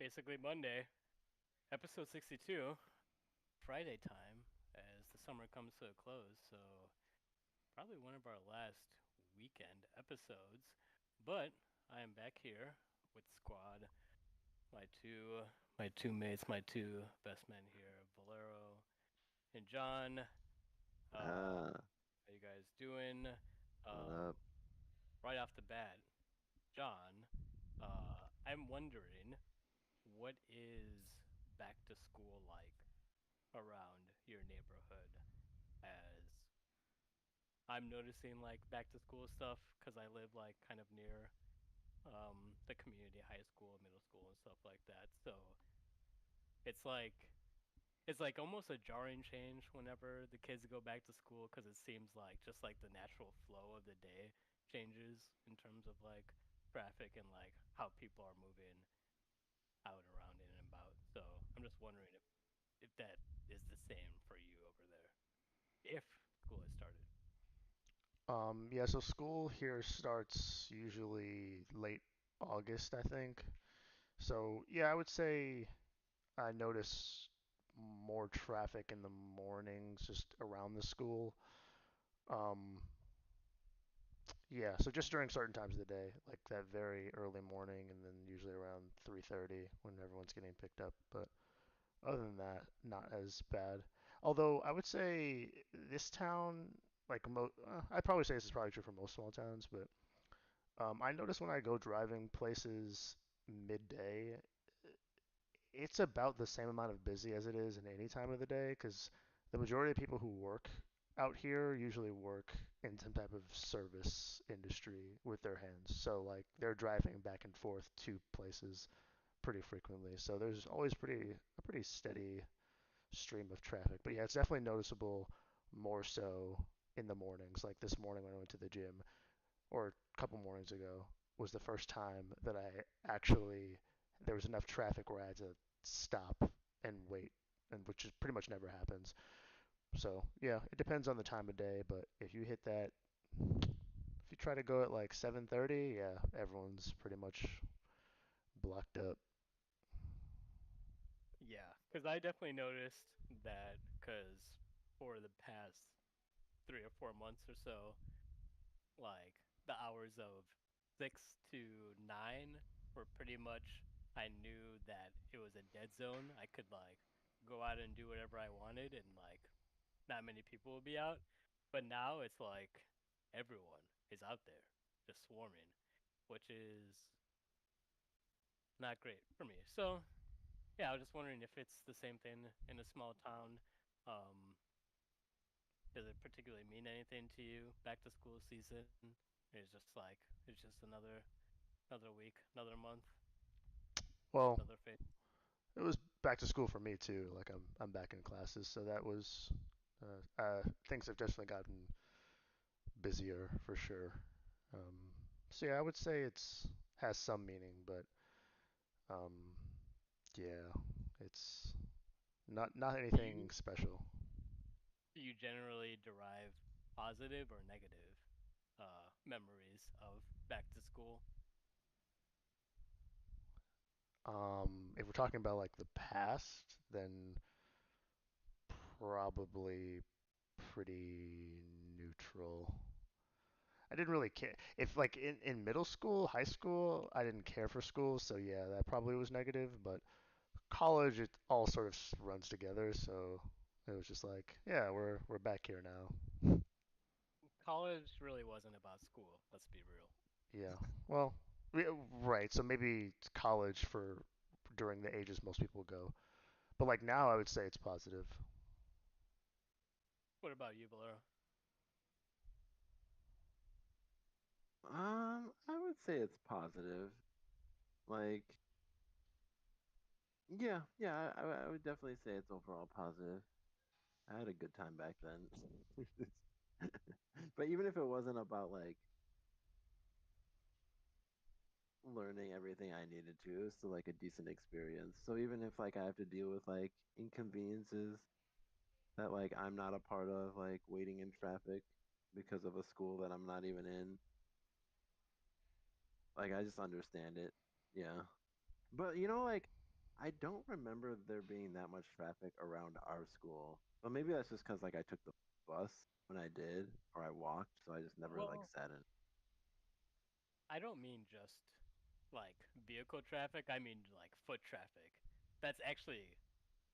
Basically Monday, episode 62, Friday time, as the summer comes to a close. So probably one of our last weekend episodes. But I am back here with squad, my two my two mates, my two best men here, Valero and John. Ah, How you guys doing? what Um, up? right off the bat, John, I'm wondering what is back to school like around your neighborhood, as I'm noticing like back to school stuff because I live like kind of near the community high school, middle school, and stuff like that. So it's like it's like almost a jarring change whenever the kids go back to school because it seems like just like the natural flow of the day changes in terms of like traffic and like how people are moving out around in and about. So I'm just wondering if that is the same for you over there, if school has started. Yeah, so school here starts usually late August, I think. So, yeah, I would say I notice more traffic in the mornings just around the school. Um, yeah, so just during certain times of the day, like that very early morning and then usually around 3:30 when everyone's getting picked up. But other than that, not as bad. Although I would say this town, I'd probably say this is probably true for most small towns, but I notice when I go driving places midday, it's about the same amount of busy as it is in any time of the day because the majority of people who work out here usually work in some type of service industry with their hands. So like they're driving back and forth to places pretty frequently. So there's always a pretty steady stream of traffic. But yeah, it's definitely noticeable more so in the mornings. Like this morning when I went to the gym, or a couple mornings ago, was the first time that I actually there was enough traffic where I had to stop and wait, and which is pretty much never happens. So yeah, it depends on the time of day, but if you hit that, if you try to go at like 7:30, yeah, everyone's pretty much blocked up. Yeah, because I definitely noticed that because for the past 3 or 4 months or so, like the hours of 6 to 9 were pretty much, I knew that it was a dead zone. I could like go out and do whatever I wanted and like not many people would be out. But now it's like everyone is out there just swarming, which is not great for me. So yeah, I was just wondering if it's the same thing in a small town. Um, does it particularly mean anything to you? Back to school season is just like it's just another week, another month, Well, another phase. it was back to school for me too. Like I'm back in classes, so that was things have definitely gotten busier for sure. So yeah, I would say it's has some meaning, but um, yeah, it's not Do you anything special. do you generally derive positive or negative memories of back to school? If we're talking about like the past, then probably pretty neutral. I didn't really care. If like in middle school, high school, I didn't care for school, so yeah, that probably was negative. But college, it all sort of runs together, so it was just like, yeah, we're back here now. College really wasn't about school. Let's be real. Yeah. Well, right. So maybe it's college for during the ages most people go. But like now, I would say it's positive. What about you, Valero? I would say it's positive. Like, yeah, I would definitely say it's overall positive. I had a good time back then. But even if it wasn't about like learning everything I needed to, it was still like a decent experience. So even if like I have to deal with like inconveniences that like I'm not a part of, like waiting in traffic because of a school that I'm not even in, like I just understand it. Yeah. But like I don't remember there being that much traffic around our school. But maybe that's just because like I took the bus when I did, or I walked, so I just never like Well, sat in. I don't mean just like vehicle traffic. I mean like foot traffic. That's actually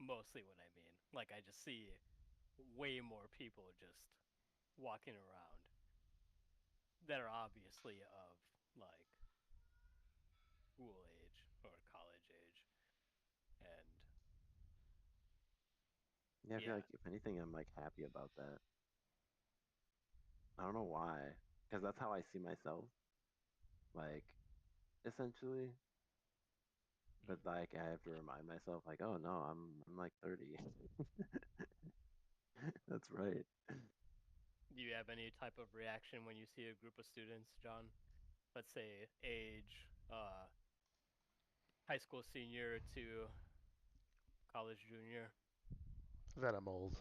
mostly what I mean. Like I just see way more people just walking around that are obviously of like school age or college age. And Yeah, I feel yeah, like if anything, I'm like happy about that. I don't know why, because that's how I see myself, like essentially. But mm. like I have to remind myself, like, oh no, I'm like 30. That's right. Do you have any type of reaction when you see a group of students, John? Let's say age high school senior to college junior. That I'm old.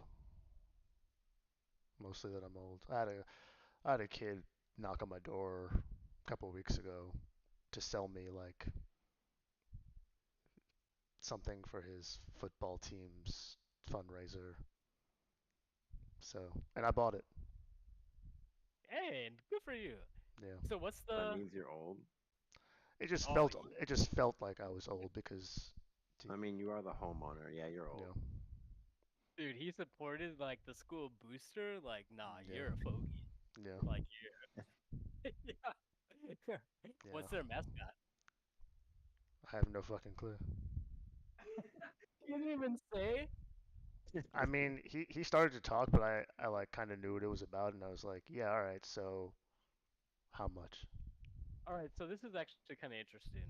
Mostly that I'm old. I had a kid knock on my door a couple of weeks ago to sell me like something for his football team's fundraiser. So, and I bought it. Hey, and good for you. Yeah. So what's That the means you're old. It just oh felt it just felt like I was old because I mean, you are the homeowner. Yeah, you're you old. know, dude, he supported like the school booster? Like, nah, yeah. you're a fogey. Yeah. Like you're yeah. What's Yeah. their mascot? I have no fucking clue. You didn't even say? I mean, he started to talk, but I like kind of knew what it was about, and I was like, yeah, all right. So how much? Alright, so this is actually kind of interesting.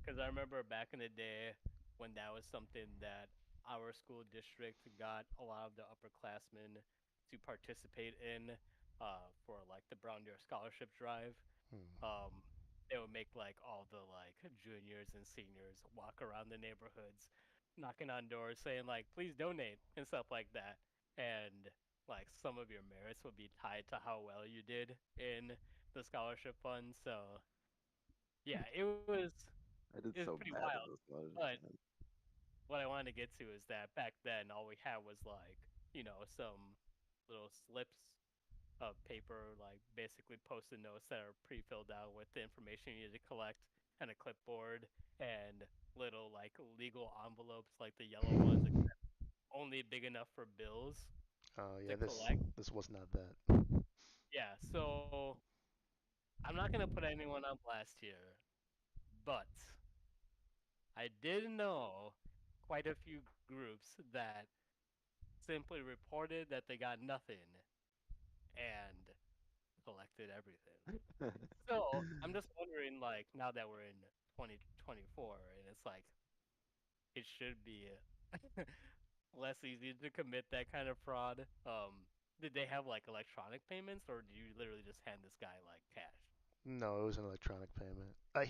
Because I remember back in the day when that was something that our school district got a lot of the upperclassmen to participate in for like the Brown Deer Scholarship Drive. Hmm. um, they would make like all the like juniors and seniors walk around the neighborhoods, knocking on doors, saying like, "Please donate" and stuff like that. And like some of your merits would be tied to how well you did in the scholarship fund. So yeah, I did it was so pretty bad in wild. those scholarship But funds. what I wanted to get to is that back then all we had was like some little slips of paper, like basically post-it notes that are pre-filled out with the information you need to collect, and a clipboard, and little like legal envelopes, like the yellow ones, only big enough for bills Oh to yeah, collect. this was not that. Yeah, so I'm not gonna put anyone on blast here, but I did know quite a few groups that simply reported that they got nothing and collected everything. So I'm just wondering, like, now that we're in 2024, and it's like it should be less easy to commit that kind of fraud. Did they have like electronic payments, or do you literally just hand this guy like cash? No, it was an electronic payment. Uh,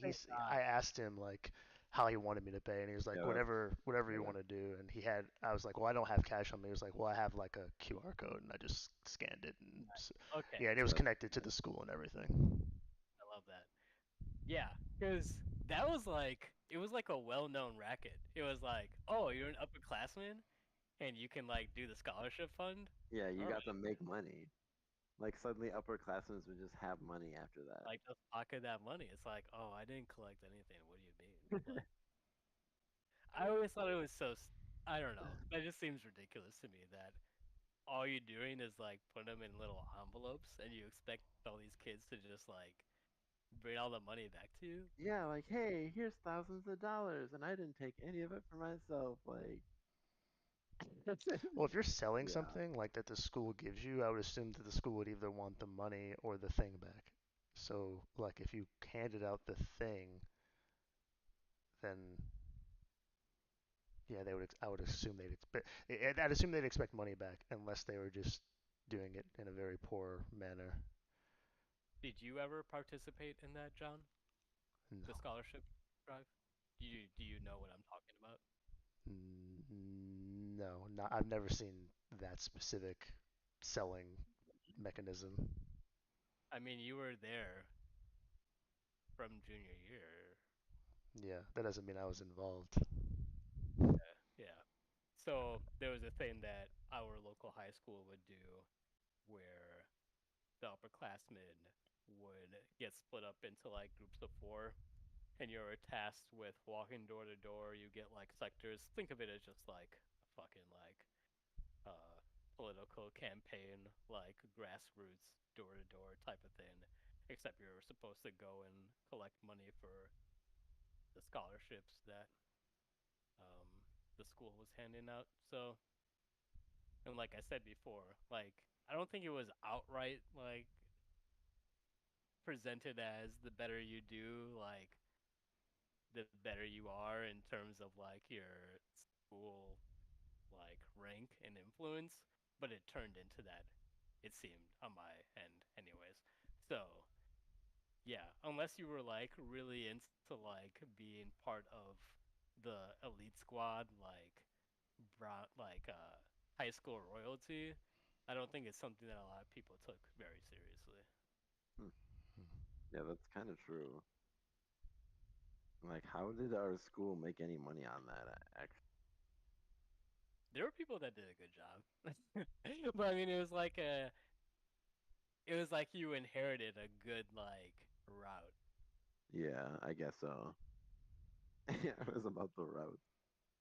Thank God. I asked him like how he wanted me to pay, and he was like Yeah, that's whatever you yeah. want to do. And I was like, well, I don't have cash on me. He was like, well, I have like a QR code, and I just scanned it, and Okay, yeah, and it was That's connected to nice. the school and everything. I love that. Yeah, because that was like it was like a well-known racket. It was like, oh, you're an upperclassman, and you can like do the scholarship fund. Yeah, you All got to right, make money. Like suddenly upperclassmen would just have money after that. like just pocket that money. It's like, oh, I didn't collect anything. What do you mean? Like, I always thought it was I don't know. That just seems ridiculous to me that all you're doing is like put them in little envelopes and you expect all these kids to just like bring all the money back to you. Yeah, like, hey, here's thousands of dollars, and I didn't take any of it for myself. Like, Well, if you're selling yeah, something like that the school gives you, I would assume that the school would either want the money or the thing back. So, like, if you handed out the thing, then yeah, they would. I would assume they'd expect. I'd assume they'd expect money back unless they were just doing it in a very poor manner. Did you ever participate in that, John? The No, scholarship drive? Do you know what I'm talking about? no, not. I've never seen that specific selling mechanism. I mean, you were there from junior year. Yeah, that doesn't mean I was involved. Yeah. So there was a thing that our local high school would do where the upperclassmen would get split up into like groups of four, and you're tasked with walking door to door. You get like sectors. Think of it as just like a fucking like uh political campaign, like grassroots door to door type of thing. Except you're supposed to go and collect money for the scholarships that um the school was handing out. So, and like I said before, like I don't think it was outright like presented as the better you do, like the better you are in terms of like your school like rank and influence, but it turned into that. It seemed on my end, anyways. So yeah, unless you were like really into like being part of the elite squad, high school royalty, I don't think it's something that a lot of people took very seriously. Hmm. Yeah, that's kind of true. Like, how did our school make any money on that? Actually, There were people that did a good job, but I mean, it was like you inherited a good like route. yeah, I guess so. Yeah, it was about the route.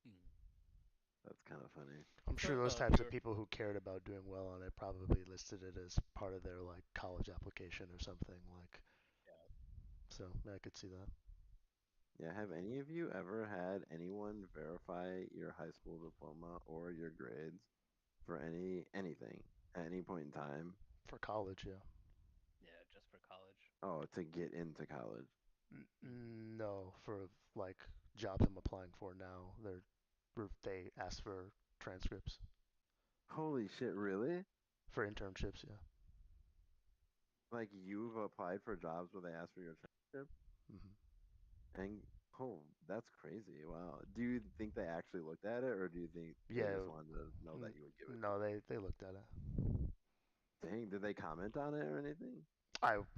Hmm. That's kind of funny. I'm sure So those though, types of people who cared about doing well on it probably listed it as part of their like college application or something like. yeah, So yeah, I could see that. Yeah, have any of you ever had anyone verify your high school diploma or your grades for anything at any point in time? For college, yeah. yeah, just for college. Oh, to get into college. No, for like jobs I'm applying for now, they ask for transcripts Holy shit, really? for internships, yeah. Like you've applied for jobs where they ask for your transcript? Hmm. And oh, that's crazy. Wow. Do you think they actually looked at it, or do you think they Yeah, just wanted to know that you would give it to no, they looked at it. them? Dang, did they comment on it or anything?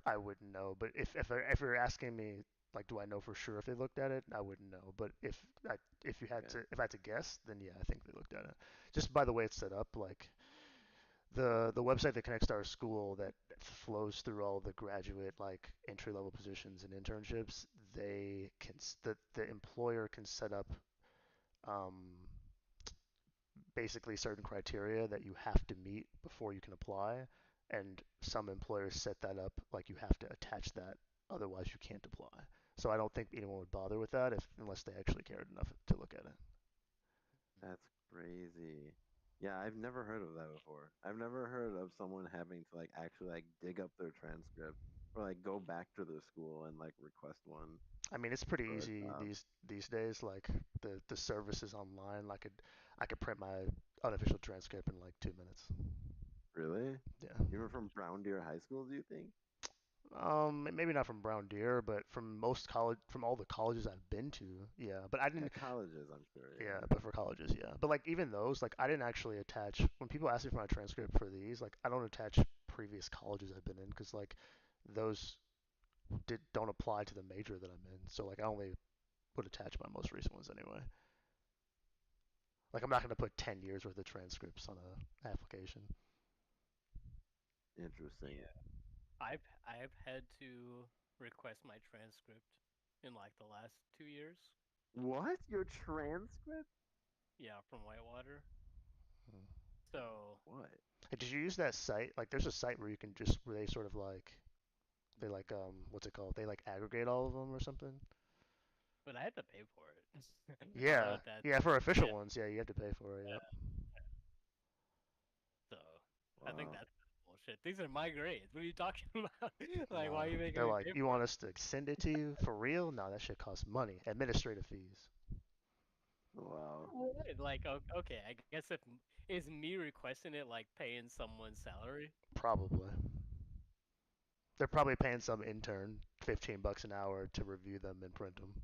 I wouldn't know, but if you're asking me like, do I know for sure if they looked at it? I wouldn't know. But if you had Okay, to if I had to guess, then yeah, I think they looked at it. Just by the way it's set up, like the website that connects to our school that flows through all the graduate like entry level positions and internships, the employer can set up um, basically certain criteria that you have to meet before you can apply, and some employers set that up like you have to attach that, otherwise you can't apply. So I don't think anyone would bother with that if unless they actually cared enough to look at it. that's crazy. Yeah, I've never heard of that before. I've never heard of someone having to like actually like dig up their transcript or like go back to the school and like request one I mean, it's pretty for a easy job. these days. Like the service is online. I could print my unofficial transcript in like 2 minutes. Really? Yeah. Even from Brown Deer High School, do you think? Maybe not from Brown Deer, but from all the colleges I've been to, yeah. But I Yeah, didn't, colleges, I'm sure, yeah. yeah. But for colleges, yeah. But like even those, like I didn't actually attach. When people ask me for my transcript for these, like I don't attach previous colleges I've been in because like those don't apply to the major that I'm in. So like I only would attach my most recent ones anyway. Like I'm not going to put 10 years worth of transcripts on a application. Interesting. Yeah, I've had to request my transcript in like the last 2 years. What? Your transcript? Yeah, from Whitewater. Hmm. So, What? Hey, did you use that site? Like there's a site where you can just where they sort of like they like what's it called? They like aggregate all of them or something. but I had to pay for it. I don't know Yeah, if that. yeah. For official Yeah, ones, yeah, you have to pay for it. Yep. yeah. So I think Wow. that's bullshit. These are my grades. What are you talking about? Like, why No, are you making they're me like, pay you for want it? us to send it to you for real? No, that shit costs money. Administrative fees, Wow. What? Like, okay, I guess if is me requesting it like paying someone's salary? probably. They're probably paying some intern $15 an hour to review them and print them,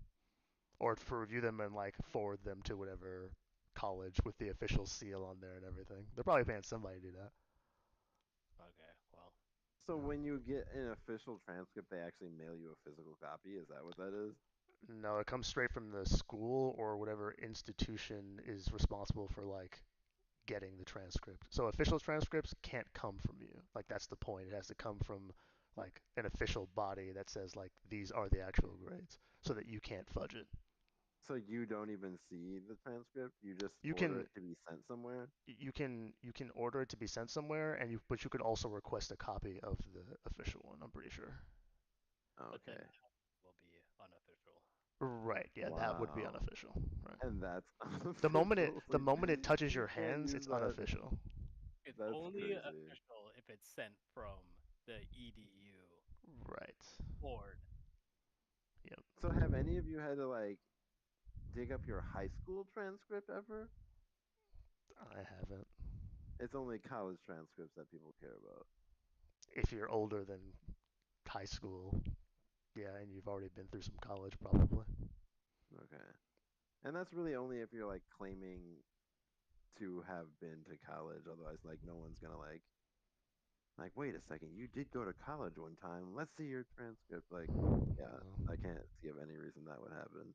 or to review them and like forward them to whatever college with the official seal on there and everything. They're probably paying somebody to do that. Okay, well, So Yeah. when you get an official transcript, they actually mail you a physical copy. Is that what that is? No, it comes straight from the school or whatever institution is responsible for like getting the transcript. So official transcripts can't come from you. Like that's the point. It has to come from like an official body that says like these are the actual grades so that you can't fudge it. So you don't even see the transcript, you just You order can it to be sent somewhere? you can order it to be sent somewhere and you but you could also request a copy of the official one, I'm pretty sure. but then Okay. will be unofficial. Right, yeah, that would be Wow. unofficial. Right. And that's The moment unofficial. it the moment it touches You your can't hands, use it's that. unofficial. It's That's only crazy. official if it's sent from the EDU Right. board. Yep. So have any of you had to like dig up your high school transcript ever? I haven't. It's only college transcripts that people care about. If you're older than high school, yeah, and you've already been through some college probably. Okay. And that's really only if you're like claiming to have been to college. Otherwise, like no one's gonna like wait a second, you did go to college one time. Let's see your transcript. Like, yeah, I can't see of any reason that would happen.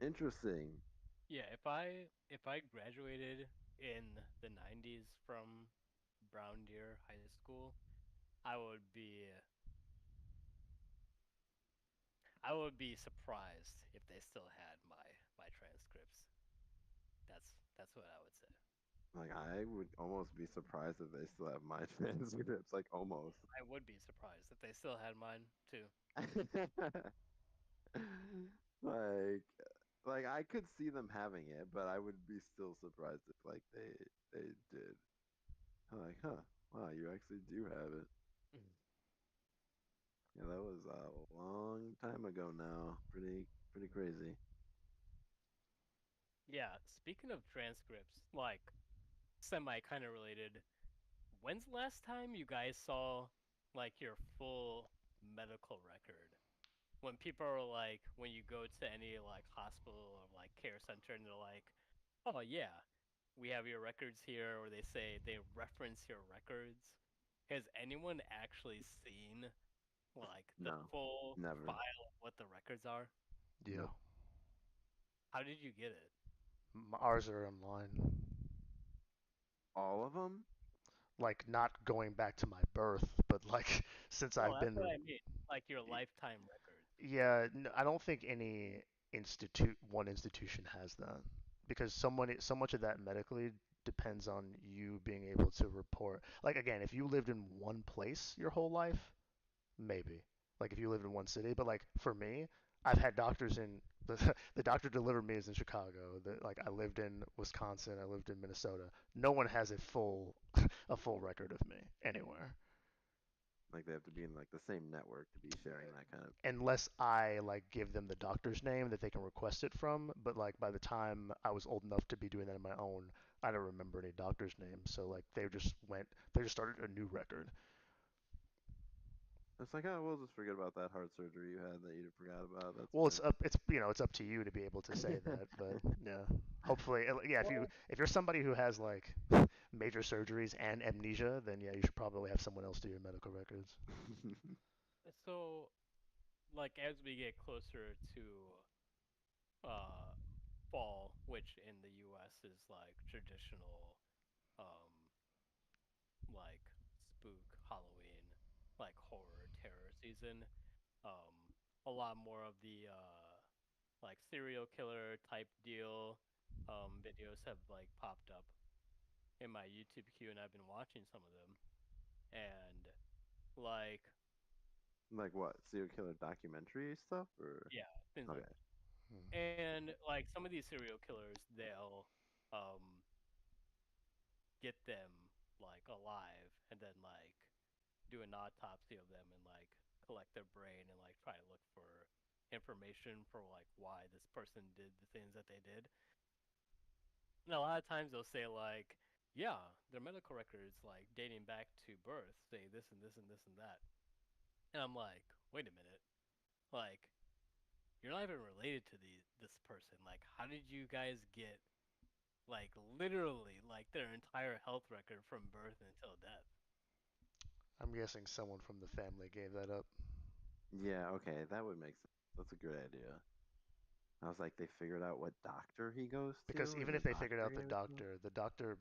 Interesting. Yeah, if I graduated in the 90s from Brown Deer High School, I would be I would be surprised if they still had my transcripts. That's what I would say. Like I would almost be surprised if they still have my transcripts. Like almost. I would be surprised if they still had mine too. like like I could see them having it, but I would be still surprised if like they did. I'm like, huh, wow, you actually do have it. Yeah, that was a long time ago now. Pretty crazy. Yeah, speaking of transcripts, like semi kind of related, when's the last time you guys saw like your full medical record? When people are like, when you go to any like hospital or like care center and they're like, oh yeah, we have your records here, or they say they reference your records. Has anyone actually seen like the No, full never. file of what the records are? Yeah. Nope. How did you get it? Ours are online. All of them? Like not going back to my birth, but like since No, I've that's what been I mean. Like your lifetime records. yeah, I don't think any one institution has that because so much of that medically depends on you being able to report. Like again, if you lived in one place your whole life, maybe. Like if you lived in one city, but like for me, I've had doctors in the doctor delivered me is in Chicago. Like I lived in Wisconsin, I lived in Minnesota. No one has a full a full record of me anywhere Like they have to be in like the same network to be sharing that kind of. unless I like give them the doctor's name that they can request it from. But like by the time I was old enough to be doing that on my own, I don't remember any doctor's names. So like they just started a new record. It's like, oh, we'll just forget about that heart surgery you had that you forgot about. That's Well, fine. it's up to you to be able to say that, but yeah. Hopefully, yeah, Well, if you're somebody who has like major surgeries and amnesia, then yeah, you should probably have someone else do your medical records. so like as we get closer to uh fall, which in the US is like traditional um like spook Halloween, like horror terror season. Um a lot more of the like serial killer type deal videos have like popped up in my YouTube queue and I've been watching some of them and like Like what? Serial killer documentary stuff or yeah, things like okay. Hmm. and like some of these serial killers they'll um get them like alive and then like do an autopsy of them and like collect their brain and like try to look for information for like why this person did the things that they did. And a lot of times they'll say like, yeah, their medical records like dating back to birth say this and this and this and that. And I'm like, wait a minute, like you're not even related to this person. Like, how did you guys get like literally like their entire health record from birth until death? I'm guessing someone from the family gave that up. Yeah, okay, that would make sense. That's a good idea. I was like, they figured out what doctor he goes Because to, even and the if they figured doctor out gave it to him. the doctor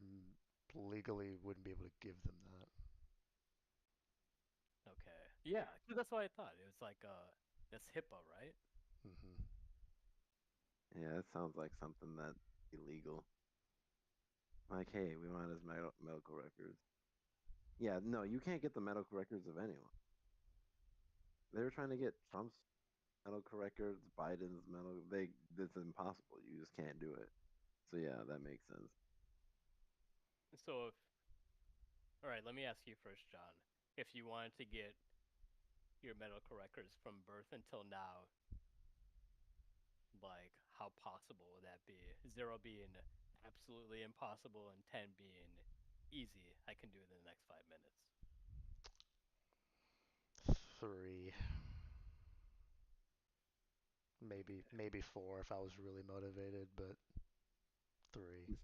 legally wouldn't be able to give them that. Okay. Yeah, 'cause that's what I thought. It was like that's HIPAA, right? Hmm. Yeah, it sounds like something that's illegal. Like, hey, we want his medical records. Yeah, no, you can't get the medical records of anyone. They were trying to get Trump's medical records, Biden's medical. It's impossible. You just can't do it. So yeah, that makes sense. So if all right, let me ask you first, John. If you wanted to get your medical records from birth until now, like how possible would that be? 0 being absolutely impossible and 10 being easy. I can do it in the next 5 minutes. 3, Okay. maybe 4 if I was really motivated, but 3.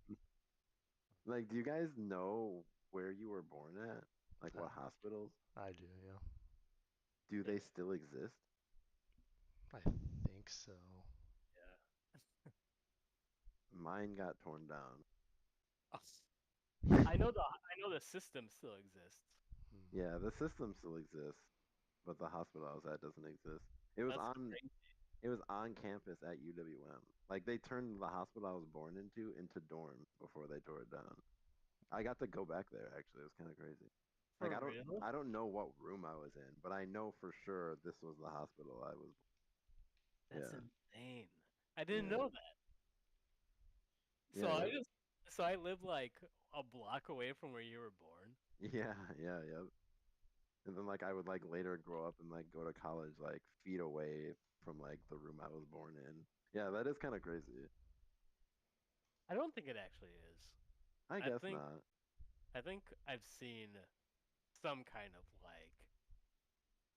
Like, do you guys know where you were born at? Like, I, what hospitals? I do, yeah. Do Yeah. they still exist? I think so. Yeah. Mine got torn down. I know the system still exists. Hmm. Yeah, the system still exists, but the hospital I was at doesn't exist. It was That's on great. it was on campus at UWM. Like they turned the hospital I was born into dorms before they tore it down. I got to go back there actually. It was kind of crazy. Like For real? I don't know what room I was in, but I know for sure this was the hospital I was. That's Yeah. insane. I didn't Yeah. know that. So Yeah, I just so I live like a block away from where you were born. yeah, yeah. And then like I would like later grow up and like go to college like feet away from like the room I was born in. Yeah, that is kind of crazy. I don't think it actually is. I I guess think not. I think I've seen some kind of like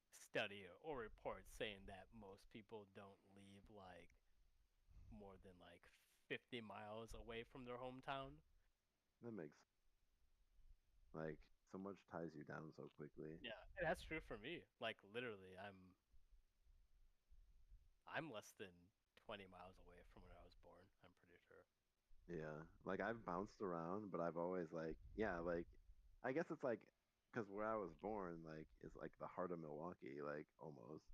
study or report saying that most people don't leave like more than like 50 miles away from their hometown. That makes like so much ties you down so quickly. Yeah, and that's true for me. Like literally, I'm less than 20 miles away from where I was born. I'm pretty sure. Yeah, like I've bounced around, but I've always like yeah, like I guess it's like because where I was born like is like the heart of Milwaukee, like almost.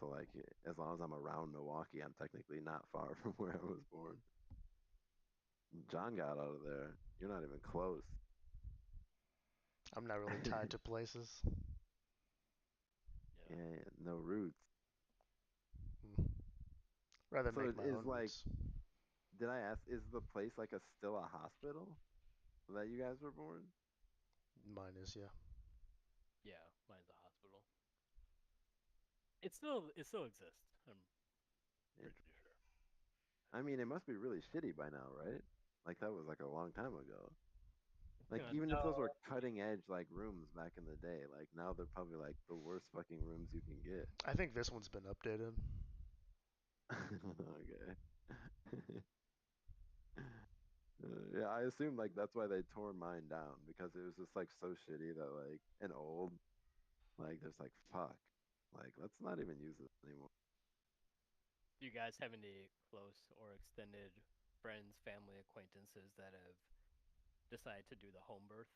So like as long as I'm around Milwaukee, I'm technically not far from where I was born. John got out of there. You're not even close. I'm not really tied to places. Yeah. Yeah, no roots. Hmm. Rather So make it my is own like, roots. did I ask, is the place like a still a hospital that you guys were born? Mine is, yeah. Yeah, mine's a hospital. It still exists. I'm pretty Interesting. sure. I mean, it must be really shitty by now, right? Like that was like a long time ago. Like even if No, those were cutting edge like rooms back in the day, like now they're probably like the worst fucking rooms you can get. I think this one's been updated. Okay. Yeah, I assume like that's why they tore mine down because it was just like so shitty that like and old. Like there's like fuck. Like let's not even use this anymore. do you guys have any close or extended friends, family, acquaintances that have decided to do the home birth?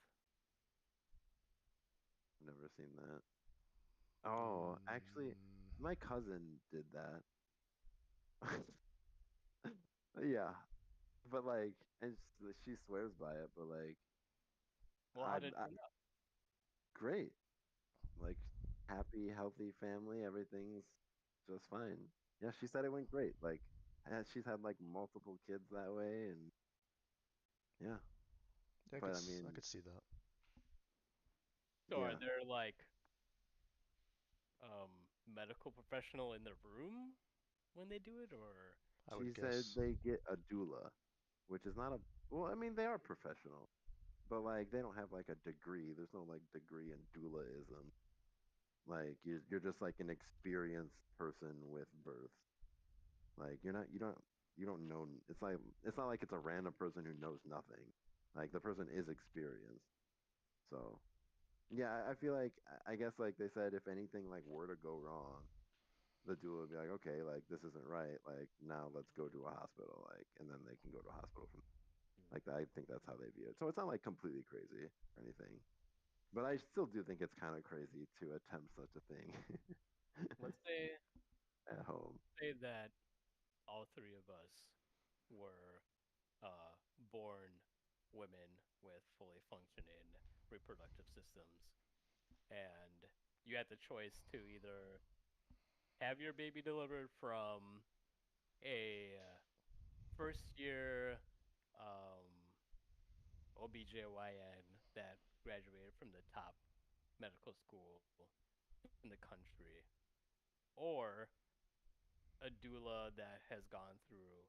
Never seen that. Oh, actually, Mm, my cousin did that. Yeah, but like, and she swears by it. But like, Well, how did it I turn out? great. Like, happy, healthy family. Everything's just fine. Yeah, she said it went great. Like, she's had like multiple kids that way, and yeah. yeah, But I I mean, could see that. So are yeah. there like medical professional in the room when they do it, or I She would said guess. they get a doula, which is not a. Well, I mean, they are professional, but like they don't have like a degree. There's no like degree in doulaism. Like you're just like an experienced person with birth. Like you don't know. It's not like it's a random person who knows nothing. Like the person is experienced. So yeah, I feel like I guess like they said if anything like were to go wrong, the doula would be like, okay, like this isn't right. Like now let's go to a hospital. Like, and then they can go to a hospital from like I think that's how they view it. So it's not like completely crazy or anything. But I still do think it's kind of crazy to attempt such a thing Let's say at home. that all three of us were uh, born women with fully functioning reproductive systems, and you had the choice to either have your baby delivered from a first year um, OBGYN that graduated from the top medical school in the country, or a doula that has gone through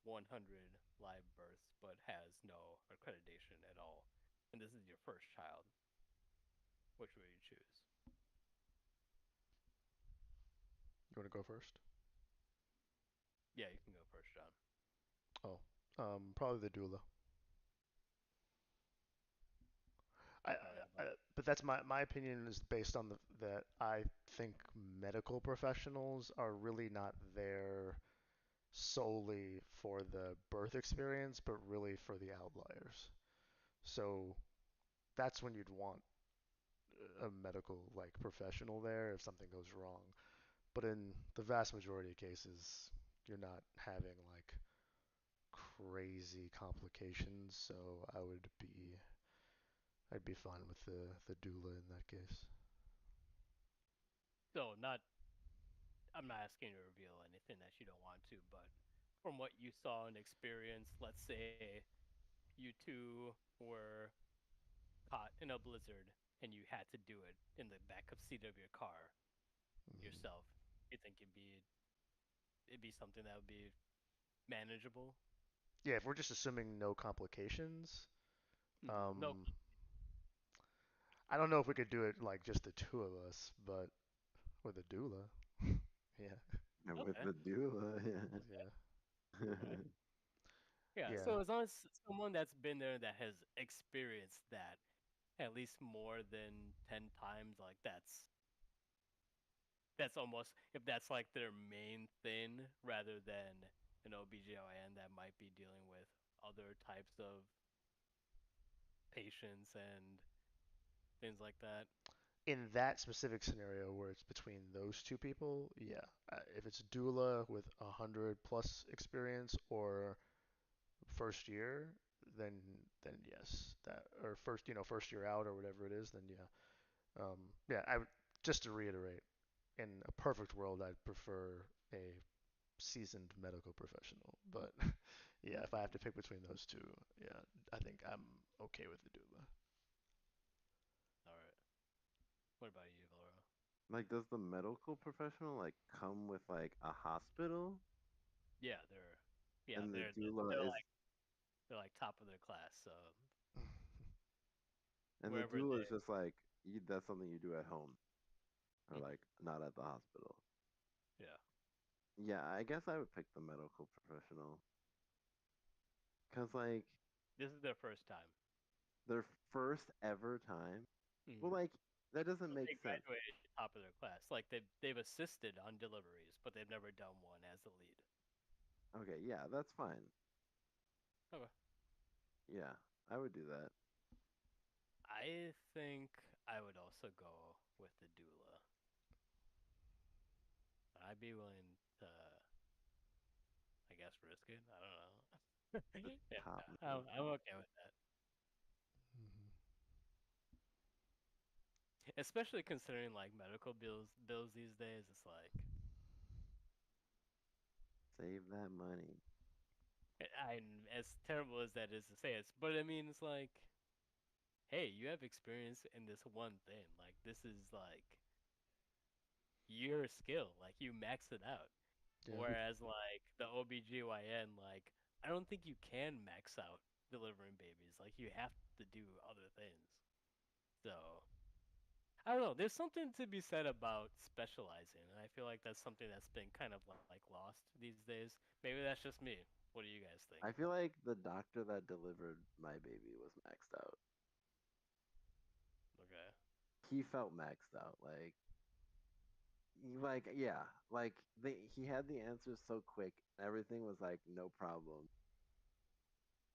100 live births but has no accreditation at all, and this is your first child. Which would you choose? You want to go first? Yeah, you can go first, John. Oh, probably the doula. I, I, Okay, I, but that's my opinion is based on that I think medical professionals are really not there solely for the birth experience, but really for the outliers. So that's when you'd want a medical like professional there if something goes wrong. But in the vast majority of cases, you're not having like crazy complications, so I'd be fine with the doula in that case. so not. I'm not asking you to reveal anything that you don't want to, but from what you saw and experienced, let's say you two were caught in a blizzard and you had to do it in the back of seat of your car Mhm. yourself. You think it'd be something that would be manageable? Yeah, if we're just assuming no complications, No. um, I don't know if we could do it like just the two of us, but with a doula, yeah, And with Okay. the doula, yeah. yeah, Okay. Yeah. yeah. So as long as someone that's been there that has experienced that at least more than 10 times, like that's almost if that's like their main thing rather than an OBGYN that might be dealing with other types of patients and things like that. In that specific scenario where it's between those two people, yeah. If it's doula with 100 plus experience or first year, then then yes, that or first year out or whatever it is, then yeah, yeah. Just to reiterate, in a perfect world, I'd prefer a seasoned medical professional, but yeah, if I have to pick between those two, yeah, I think I'm okay with the doula. All right. What about you, Laura? Like, does the medical professional like come with like a hospital, Yeah, they're yeah and the they're they're, doula they're is, like they're like top of their class. So and the wherever doula they is just like that's something you do at home or Mhm. like not at the hospital. Yeah, Yeah, I guess I would pick the medical professional because like this is their first time. their first ever time. Well, Mm. like that doesn't But make they sense. graduated top of their class. Like they've assisted on deliveries, but they've never done one as the lead. Okay, yeah, that's fine. Okay. Yeah, I would do that. I think I would also go with the doula. I'd be willing to, I guess, risk it. I don't know. The Yeah, top I'm okay with that. Mhm. Especially considering like medical bills these days. It's like, save that money. as terrible as that is to say it, but I mean, it's like, hey, you have experience in this one thing. Like, this is like your skill. Like, you max it out. Yeah. Whereas like the OBGYN, like I don't think you can max out delivering babies. Like you have to do other things. So I don't know. There's something to be said about specializing, and I feel like that's something that's been kind of like lost these days. Maybe that's just me. What do you guys think? I feel like the doctor that delivered my baby was maxed out. Okay. He felt maxed out. Like like yeah, like he had the answers so quick. Everything was like no problem.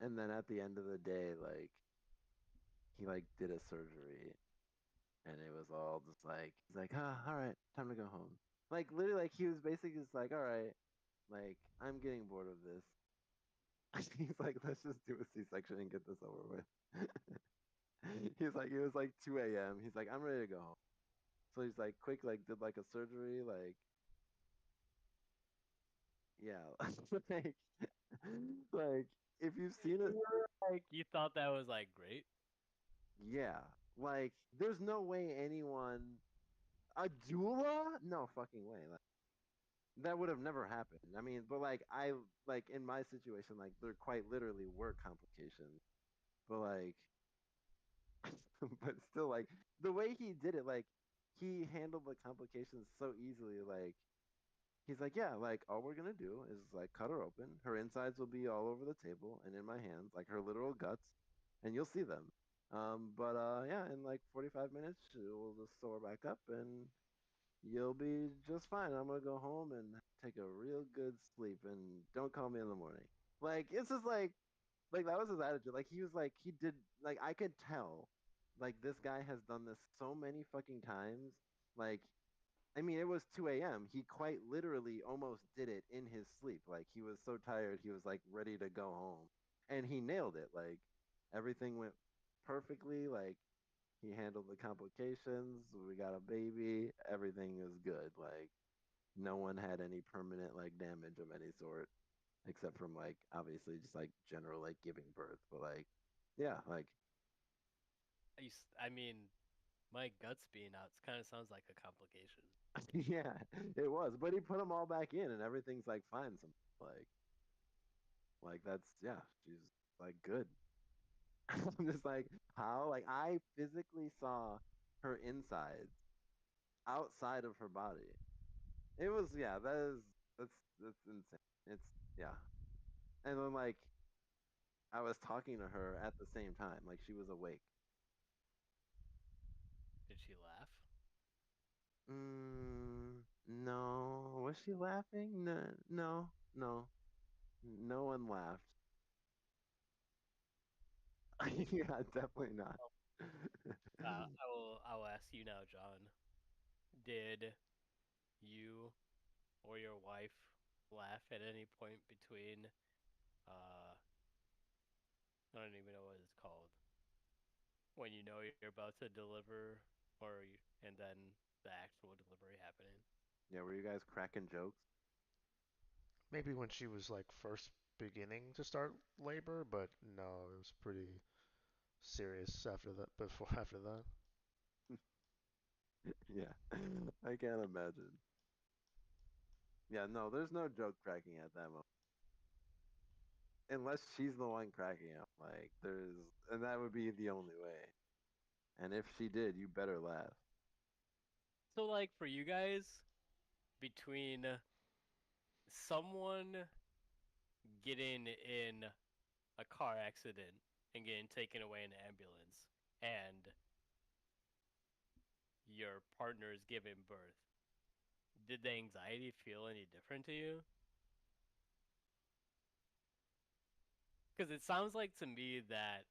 And then at the end of the day, like he like did a surgery, and it was all just like he's like, ah, all right, time to go home. Like literally, like he was basically just like, all right, like I'm getting bored of this. He's like, let's just do a C-section and get this over with. He's like, it was like 2 a.m. He's like, I'm ready to go home. So he's like, quick, like did like a surgery, like yeah, like like if you've seen it, You were like, you thought that was like great. yeah, like there's no way anyone a doula, no fucking way. Like that would have never happened. I mean, but like I like in my situation, like there quite literally were complications, but like, but still, like the way he did it, like he handled the complications so easily. Like he's like, yeah, like all we're gonna do is like cut her open. Her insides will be all over the table and in my hands, like her literal guts, and you'll see them. But yeah, in like 45 minutes, we'll just sew her back up and you'll be just fine. I'm gonna go home and take a real good sleep and don't call me in the morning. Like it's just like that was his attitude. Like he was like he did like I could tell like this guy has done this so many fucking times. Like I mean it was 2 a.m. He quite literally almost did it in his sleep. Like he was so tired he was like ready to go home. And he nailed it. Like everything went perfectly. Like he handled the complications. We got a baby. Everything is good. Like no one had any permanent like damage of any sort, except from like obviously just like general like giving birth. But like, yeah, like I mean, my guts being out kind of sounds like a complication. yeah, it was. But he put them all back in, and everything's like fine. Some like that's yeah, she's like good. I'm just like how like I physically saw her insides outside of her body. It was yeah, that's that's insane. It's yeah. And then like I was talking to her at the same time, like she was awake. Did she laugh? No. Was she laughing? No, no, no. No one laughed. Yeah, definitely not. Well, I will ask you now, John. Did you or your wife laugh at any point between I don't even know what it's called when you know you're about to deliver and then the actual delivery happening. Yeah, were you guys cracking jokes? Maybe when she was like first beginning to start labor, but no, it was pretty serious after that. Before after that, Yeah, I can't imagine. Yeah, no, there's no joke cracking at that moment. Unless she's the one cracking up. Like, and that would be the only way. And if she did, you better laugh. So like for you guys, between someone getting in a car accident and getting taken away in an ambulance and your partner's giving birth, did the anxiety feel any different to you? Because it sounds like to me that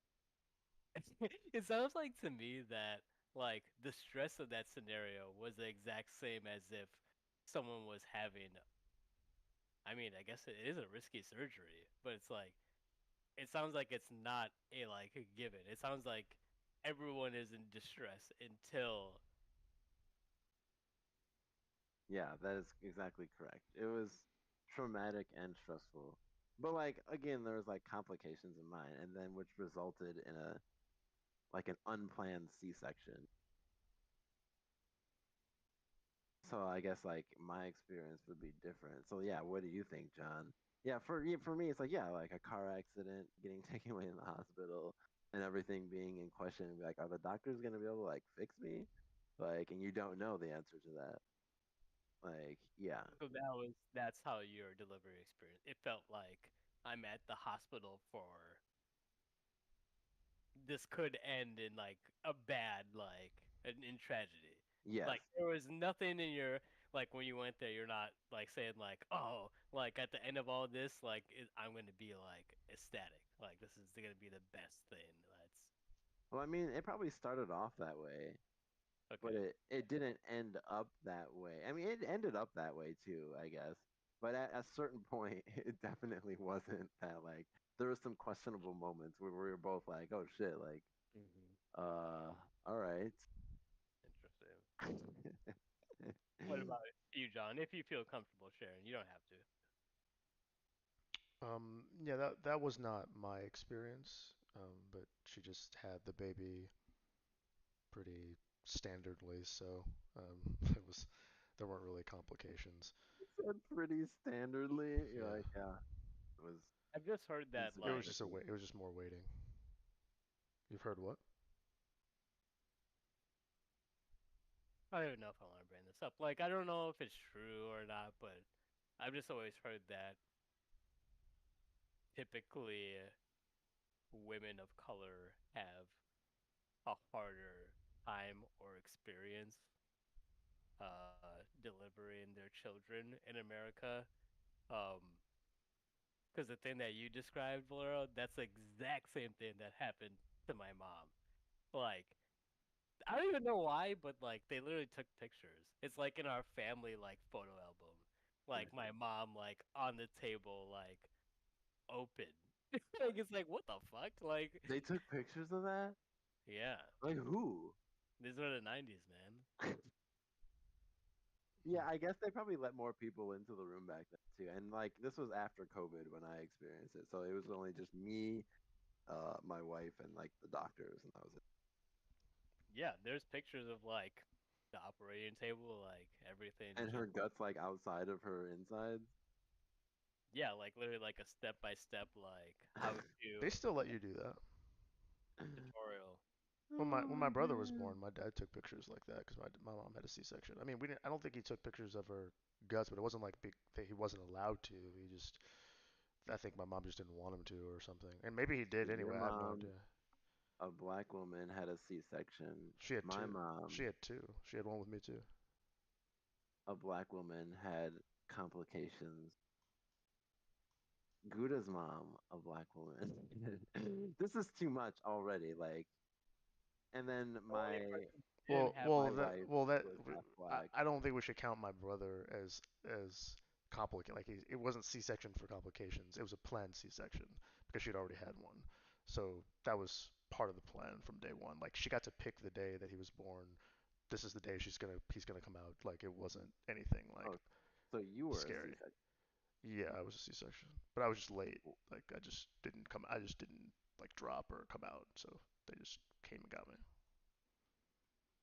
it sounds like to me that like the stress of that scenario was the exact same as if someone was having. I mean, I guess it is a risky surgery, but it's like it sounds like it's not a like a given. It sounds like everyone is in distress until Yeah, that is exactly correct. It was traumatic and stressful. But like again, there was like complications in mine, and then which resulted in a like an unplanned C-section. So I guess like my experience would be different. So yeah, what do you think, John? Yeah, for me, it's like yeah, like a car accident, getting taken away in the hospital, and everything being in question. And be like, are the doctors gonna be able to like fix me? Like, and you don't know the answer to that. Like, yeah, so that's how your delivery experience. It felt like I'm at the hospital for this could end in like a bad in tragedy. yes, Like there was nothing in your like when you went there, you're not like saying like, oh, like at the end of all this, like I'm gonna be like ecstatic. Like this is gonna be the best thing. That's Well, I mean, it probably started off that way, but okay. it didn't end up that way. I mean, it ended up that way too, I guess. But at a certain point, it definitely wasn't that like there was some questionable moments where we were both like, "Oh shit," like, Hmm. uh, all right. Interesting. What about you, John? If you feel comfortable sharing, you don't have to. Yeah, that was not my experience. But she just had the baby pretty standardly, so it was there weren't really complications. Said pretty standardly. You're Yeah, like, yeah, it was I've just heard that it was like just a insignificant. wait. It was just more waiting. You've heard what? I don't even know if I want to bring this up. Like I don't know if it's true or not, but I've just always heard that typically women of color have a harder time or experience delivering their children in America. Um, because the thing that you described, Laura, that's the exact same thing that happened to my mom. Like, I don't even know why, but like they literally took pictures. It's like in our family like photo album. Like my mom like on the table like open. Like it's like what the fuck? Like They took pictures of that? yeah. Like who? These were the 90s, man. Yeah, I guess they probably let more people into the room back then too. And like this was after COVID when I experienced it. So it was only just me, my wife and like the doctors and that was it. Yeah, there's pictures of like the operating table, like everything And just her guts like outside of her insides. yeah, like literally like a step by step like how to They still let you do that. tutorial. When my Oh brother was man. born, my dad took pictures like that because my mom had a C-section. I mean, we didn't. I don't think he took pictures of her guts, but it wasn't like big that he wasn't allowed to. He just I think my mom just didn't want him to or something. And maybe he did Your anyway. I have no mom, idea. a black woman, had a C-section. She had My two. mom, She had two. She had one with me too. a black woman, had complications. Gouda's mom, a black woman. This is too much already. Like, and then The only my person who didn't have my like wife Well that was half black. I don't think we should count my brother as complicated. Like it wasn't C-section for complications. It was a planned C-section because she'd already had one. So that was part of the plan from day one. Like she got to pick the day that he was born. This is the day he's gonna come out. Like it wasn't anything like Oh, so you were a scary. C-section. Yeah, I was a C-section, but I was just late. Like I just didn't come. I just didn't like drop or come out. So they just came and got me.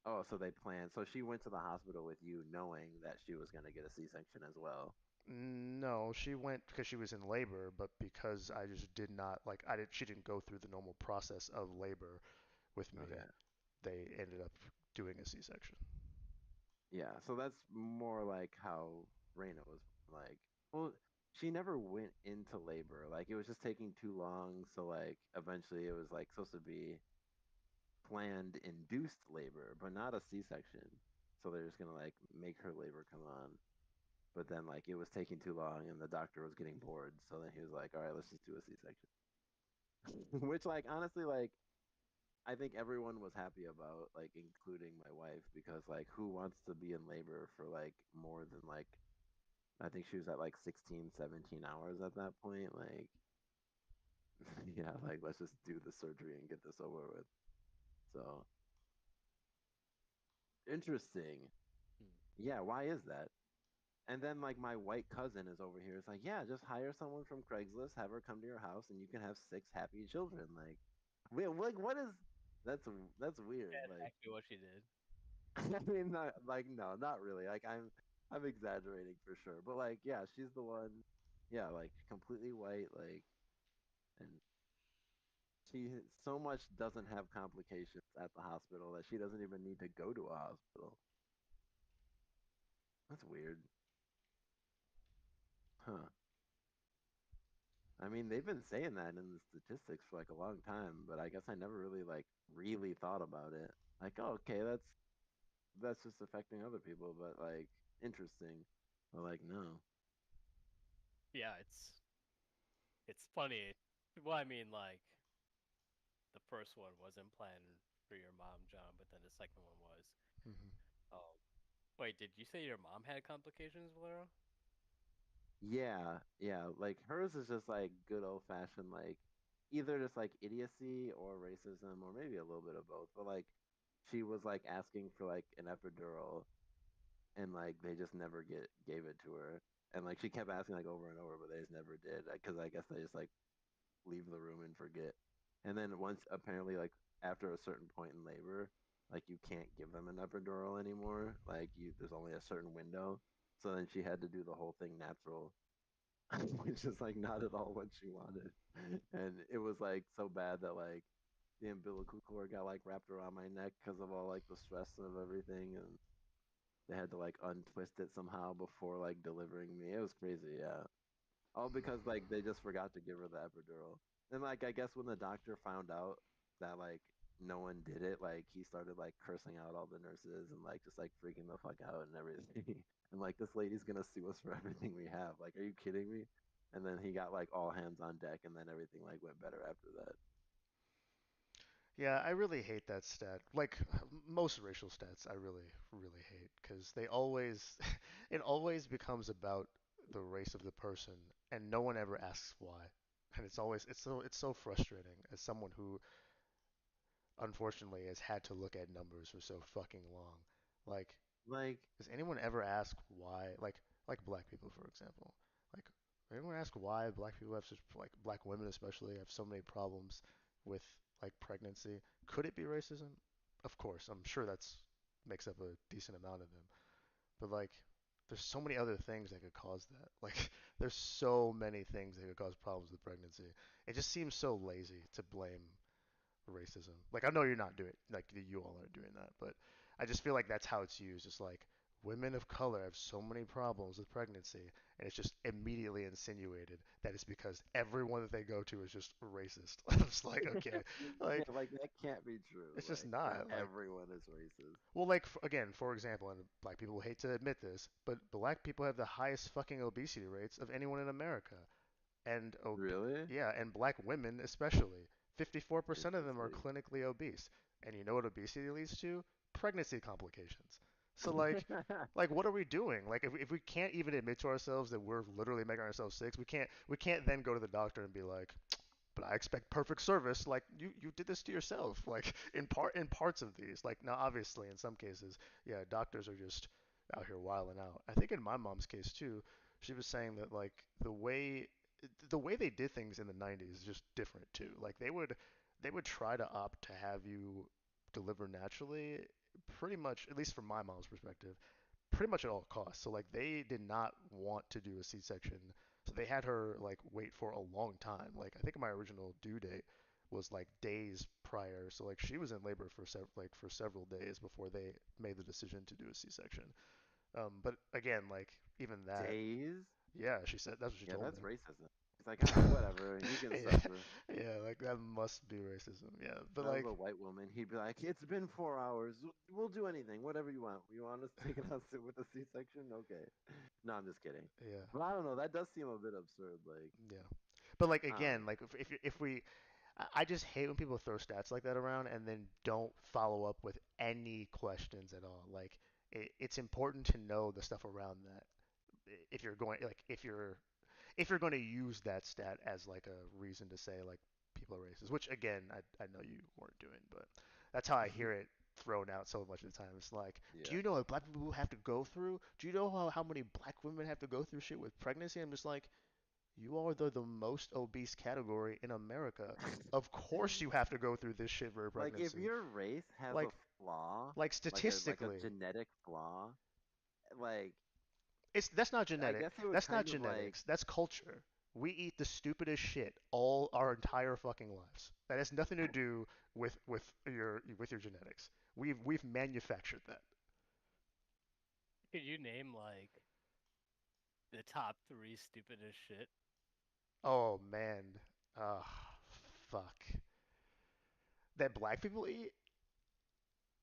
Oh, so they planned. So she went to the hospital with you knowing that she was going to get a C-section as well. No, she went because she was in labor, but because I just did not like I did she didn't go through the normal process of labor with me, Okay. they ended up doing a C-section. Yeah, so that's more like how Reina was like. Well, she never went into labor. Like it was just taking too long. So like eventually it was like supposed to be planned induced labor, but not a C-section. So they're just gonna like make her labor come on. But then like it was taking too long and the doctor was getting bored. So then he was like, all right, let's just do a C-section. Which like honestly like I think everyone was happy about, like including my wife, because like who wants to be in labor for like more than like I think she was at like 16, 17 hours at that point. Like yeah, like let's just do the surgery and get this over with. So interesting. hmm. Yeah, why is that? And then like my white cousin is over here. It's like, yeah, just hire someone from Craigslist, have her come to your house, and you can have six happy children. Like, wait, like what is? That's that's weird. That's Like, actually what she did. I mean, not like no, not really. Like I'm exaggerating for sure, but like yeah, she's the one. Yeah, like completely white. Like, and she so much doesn't have complications at the hospital that she doesn't even need to go to a hospital. That's weird, huh? I mean, they've been saying that in the statistics for like a long time, but I guess I never really like really thought about it. Like, oh, okay, that's just affecting other people, but like. interesting. But like, no. Yeah, it's funny. Well, I mean, like the first one wasn't planned for your mom, John, but then the second one was. Hmm. Um, wait, did you say your mom had complications, Valero? Yeah, yeah. Like hers is just like good old fashioned like either just like idiocy or racism or maybe a little bit of both. But like she was like asking for like an epidural and like they just never get gave it to her. And like she kept asking like over and over, but they just never did. Because I guess they just like leave the room and forget. And then once apparently like after a certain point in labor, like you can't give them an epidural anymore. Like you there's only a certain window. So then she had to do the whole thing natural, which is like not at all what she wanted. And it was like so bad that like the umbilical cord got like wrapped around my neck because of all like the stress of everything, and they had to like untwist it somehow before like delivering me. It was crazy, yeah. All because like they just forgot to give her the epidural. And like I guess when the doctor found out that like no one did it, like he started like cursing out all the nurses and like just like freaking the fuck out and everything. And like this lady's gonna sue us for everything we have. Like, are you kidding me? And then he got like all hands on deck and then everything like went better after that. Yeah, I really hate that stat. Like most racial stats, I really, really hate because they always, it always becomes about the race of the person, and no one ever asks why. And it's so frustrating as someone who unfortunately has had to look at numbers for so fucking long. Like, Like, does anyone ever ask why? Like black people, for example. Like, anyone ask why black people have such like black women especially have so many problems with like pregnancy? Could it be racism? Of course, I'm sure that's makes up a decent amount of them. But like, there's so many other things that could cause that. Like, there's so many things that could cause problems with pregnancy. It just seems so lazy to blame racism. Like I know you're not doing like you all aren't doing that, but I just feel like that's how it's used. It's like women of color have so many problems with pregnancy, and it's just immediately insinuated that it's because everyone that they go to is just racist. I'm just like, okay, yeah, like like that can't be true. it's just Like, not not like. everyone is racist. Well, like again, for example, and black people hate to admit this, but black people have the highest fucking obesity rates of anyone in America and Really? yeah, and black women especially. 54% of them are Interesting. clinically obese. And you know what obesity leads to? Pregnancy complications. So like what are we doing? Like if we can't even admit to ourselves that we're literally making ourselves sick, we can't then go to the doctor and be like, but I expect perfect service. Like you did this to yourself. Like in parts of these. Like now obviously in some cases, yeah, doctors are just out here wilding out. I think in my mom's case too, she was saying that like the way they did things in the 90s is just different too. Like they would try to opt to have you deliver naturally pretty much at least from my mom's perspective pretty much at all costs. So like they did not want to do a C-section. So they had her like wait for a long time. Like I think my original due date was like days prior. So like she was in labor for for several days before they made the decision to do a C-section. But again, like even that, Days? yeah, she said that's what she Yeah, told that's me. racism. It's like, all right, whatever. You can Yeah, suffer. yeah, like that must be racism. Yeah, but That was a like, white woman. He'd be like, it's been 4 hours. We'll do anything, whatever you want. You want us to take it out with a C-section? Okay. No, I'm just kidding. yeah, But I don't know. That does seem a bit absurd. Like, yeah. But like I don't again, know. like if we, I just hate when people throw stats like that around and then don't follow up with any questions at all. Like it's important to know the stuff around that if you're going like if you're going to use that stat as like a reason to say like people are racist, which again I know you weren't doing, but that's how I hear it thrown out so much of the time. It's like, do Yeah. you know what black people have to go through? Do you know how many black women have to go through shit with pregnancy? I'm just like, you are the most obese category in America. Of course you have to go through this shit for a Like, if pregnancy. your race has a Like flaw, like like a statistically, genetic flaw, like, it's that's not I genetic. guess it would That's not kind of like, genetics. That's culture. We eat the stupidest shit all our entire fucking lives. That has nothing to do with your genetics. We've manufactured that. Could you name like the top three stupidest shit? Oh man. Fuck. That black people eat?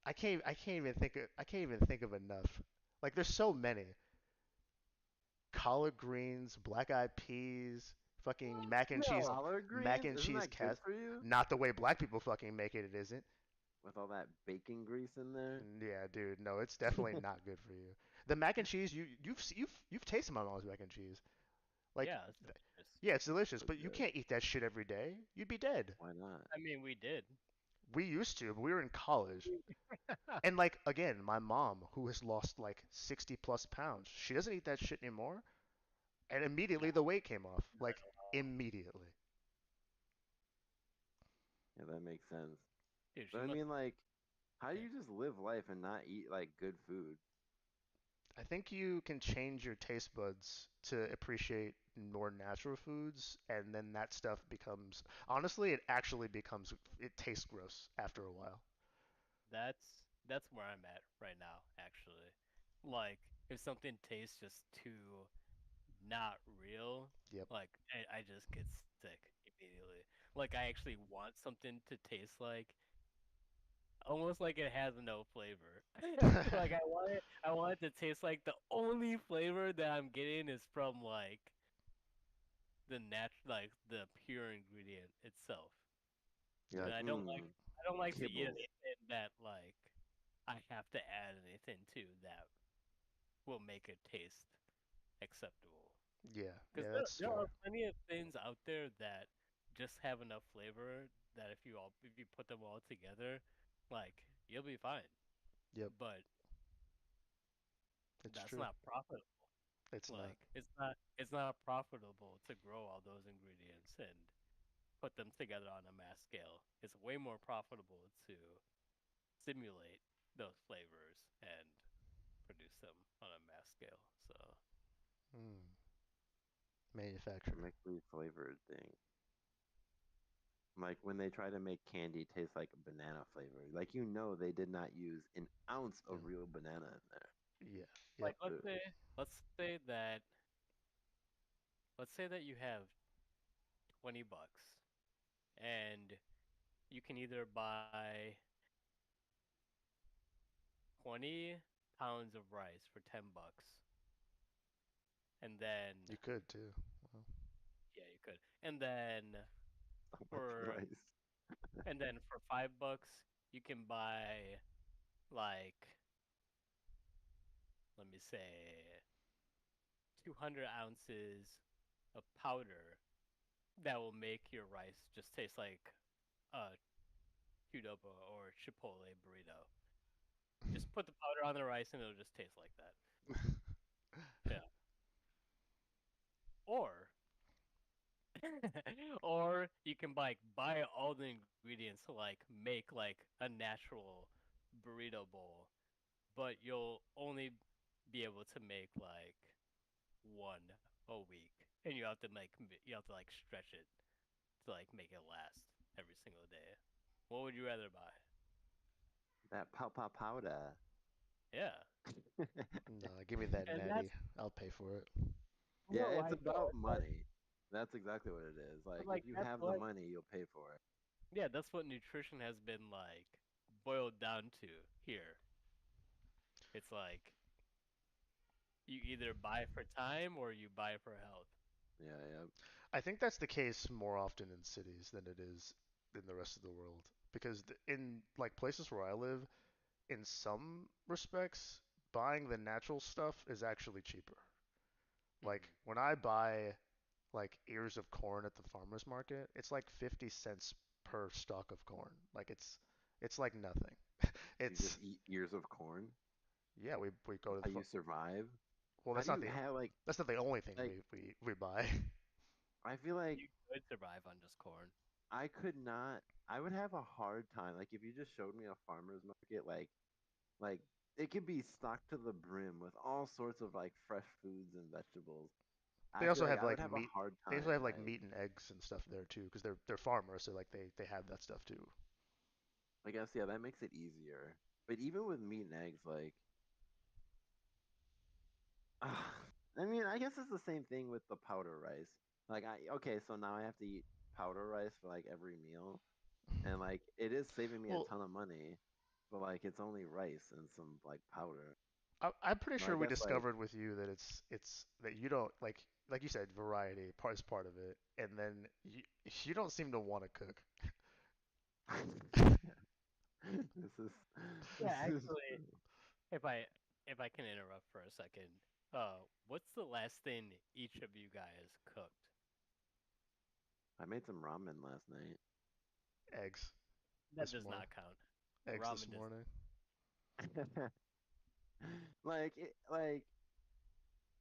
I can't even think of enough. Like there's so many collard greens, black eyed peas, fucking What? mac and cheese, No. Collard mac greens? and Isn't cheese that good cast. for you? Not the way black people fucking make it. It isn't. With all that bacon grease in there? Yeah, dude. No, it's definitely not good for you. The mac and cheese, you've tasted my mom's mac and cheese. Like, Yeah, it's delicious. yeah, it's delicious, So but you good. can't eat that shit every day. You'd be dead. Why not? I mean, we did. We used to, but we were in college. And like again, my mom, who has lost like 60 plus pounds, she doesn't eat that shit anymore. And immediately the weight came off. Like immediately. Yeah, that makes sense. Dude, But she I must. mean, like, how do Yeah, you just live life and not eat like good food? I think you can change your taste buds to appreciate more natural foods, and then that stuff becomes honestly, it actually becomes it tastes gross after a while. that's where I'm at right now, actually. Like, if something tastes just too not real, Yep. like I just get sick immediately. Like I actually want something to taste like almost like it has no flavor. Like I want it to taste like the only flavor that I'm getting is from like like the pure ingredient itself. You're And like, I don't like to eat kibbles. anything that like I have to add anything to that will make it taste acceptable. Yeah, Because yeah, that's there are fair. plenty of things out there that just have enough flavor that if you put them all together, like you'll be fine. Yep, But it's that's true. not profitable. It's not. Like it's not profitable to grow all those ingredients and put them together on a mass scale. It's way more profitable to simulate those flavors and produce them on a mass scale. So Mm, The manufacturer. mixed flavored thing. Like when they try to make candy taste like a banana flavor. Like they did not use an ounce of Mm, real banana in there. yeah. Yep. like Ugh. let's say that you have $20 and you can either buy 20 pounds of rice for $10 and then You could too. Well, yeah you could and then So much for rice. $5 you can buy like let me say 200 ounces of powder that will make your rice just taste like a Qdoba or Chipotle burrito. Just put the powder on the rice and it'll just taste like that. Yeah. Or or you can buy all the ingredients to like make like a natural burrito bowl, but you'll only be able to make like one a week, and you have to like stretch it to like make it last every single day. What would you rather buy? That powder. Yeah, no, give me that and natty. I'll pay for it. Yeah, well, it's like about money. That's exactly what it is. Like if you that's have the what money, you'll pay for it. yeah that's what nutrition has been like boiled down to here. It's like you either buy for time or you buy for health. Yeah, yeah. I think that's the case more often in cities than it is in the rest of the world. Because in like places where I live, in some respects, buying the natural stuff is actually cheaper. Like Hmm. when I buy like ears of corn at the farmers market, it's like 50 cents per stalk of corn. Like it's like nothing. You just It's eat ears of corn. yeah, we go That's to how you survive. well, How do you have that's not the only thing like we buy. I feel like You could survive on just corn. I could not I would have a hard time. Like if you just showed me a farmer's market like it could be stocked to the brim with all sorts of like fresh foods and vegetables. They I feel also like have I would like have a meat. hard They also time have like like meat and eggs and stuff there too, because they're farmers, so like they have that stuff too. I guess yeah, that makes it easier. But even with meat and eggs, like I mean, I guess it's the same thing with the powder rice. Like okay, so now I have to eat powder rice for like every meal, and like it is saving me a Well, ton of money, but like it's only rice and some like powder. I'm pretty Well, I sure we guess like discovered with you that it's that you don't like you said variety part is part of it, and then you don't seem to want to cook. this is Yeah, this is actually, if I if I can interrupt for a second, what's the last thing each of you guys cooked? I made some ramen last night. Eggs That this does morning. not count. Eggs this Ramen does. morning. like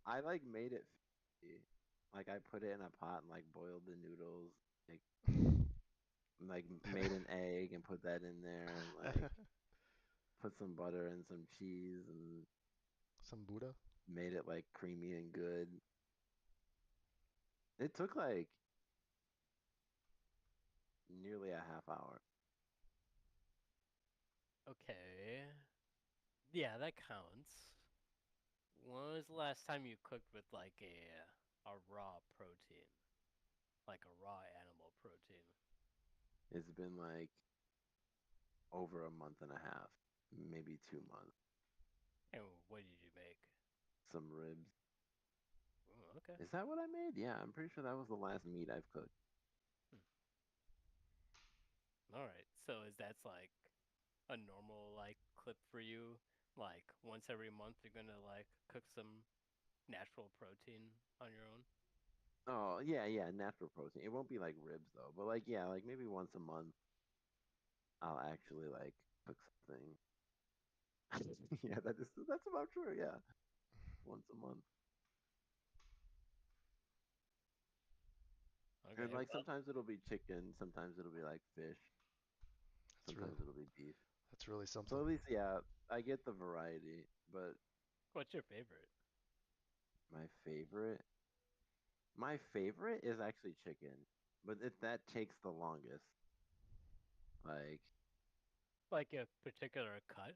I like made it fancy. Like I put it in a pot and like boiled the noodles, like made an egg and put that in there and like put some butter and some cheese and Some Buddha. made it like creamy and good. It took like nearly a half hour. Okay. Yeah, that counts. When was the last time you cooked with like a raw protein, like a raw animal protein? It's been like over a month and a half, maybe 2 months. And what did you make? Some ribs. Ooh, okay. Is that what I made? Yeah, I'm pretty sure that was the last meat I've cooked. Hmm. All right. So is that's like a normal like clip for you? Like once every month you're gonna like cook some natural protein on your own? Oh, yeah, yeah, natural protein. It won't be like ribs though, but like yeah, like maybe once a month I'll actually like cook something. Yeah, that's about true. Yeah, once a month. And Okay. like Well, sometimes it'll be chicken, sometimes it'll be like fish, That's real. sometimes it'll be beef. That's really So something. at least yeah, I get the variety. But what's your favorite? my favorite, my favorite is actually chicken, but that takes the longest. Like Like a particular cut?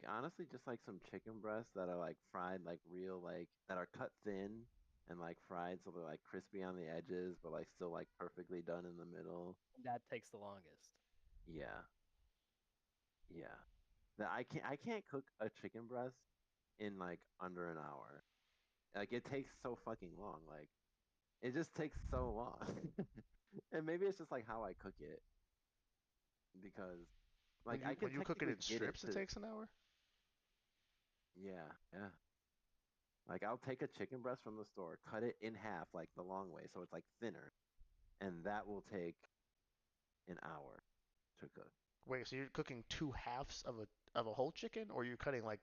honestly, just like some chicken breasts that are like fried, like real, like that are cut thin and like fried, so they're like crispy on the edges, but like still like perfectly done in the middle. That takes the longest. Yeah, yeah. That I can't cook a chicken breast in like under an hour. Like it takes so fucking long. Like it just takes so long. And maybe it's just like how I cook it because like I When could you cook it technically in get it strips, it to takes an hour. yeah, yeah. Like I'll take a chicken breast from the store, cut it in half like the long way so it's like thinner, and that will take an hour to cook. Wait, so you're cooking two halves of a whole chicken, or you cutting like,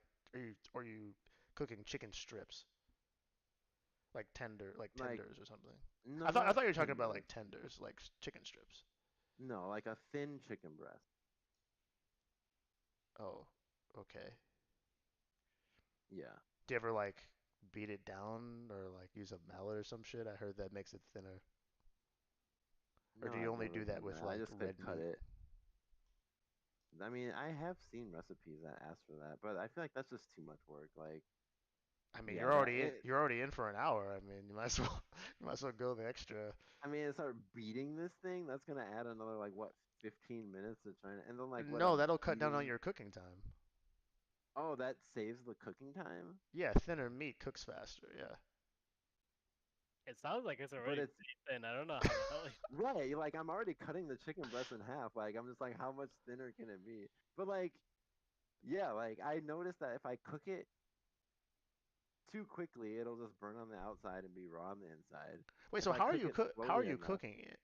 are you cooking chicken strips, like Like tenders or something? no, I not thought you were talking about tenders. like tenders, like chicken strips. No, like a thin chicken breast. Oh, okay. Yeah. Do you ever like beat it down or like use a mallet or some shit? I heard that makes it thinner. Or No, do you I've only never do that done with that. I like just could red cut meat? it. I mean, I have seen recipes that ask for that, but I feel like that's just too much work. Like, I mean, yeah, that it. you're already in for an hour. I mean, you might as well you might as well go the extra. I mean, start beating this thing. That's gonna add another like what 15 minutes to trying to, and then like what No, I'm that'll cut down on beating. your cooking time. Oh, that saves the cooking time, Yeah, thinner meat cooks faster. Yeah. It sounds like it's but already it's pretty thin. I don't know how the hell you. right. Like I'm already cutting the chicken breast in half. Like I'm just like, how much thinner can it be? But like, yeah, like I noticed that if I cook it too quickly, it'll just burn on the outside and be raw on the inside. Wait, If so I cook it how are slowly you enough, cooking it?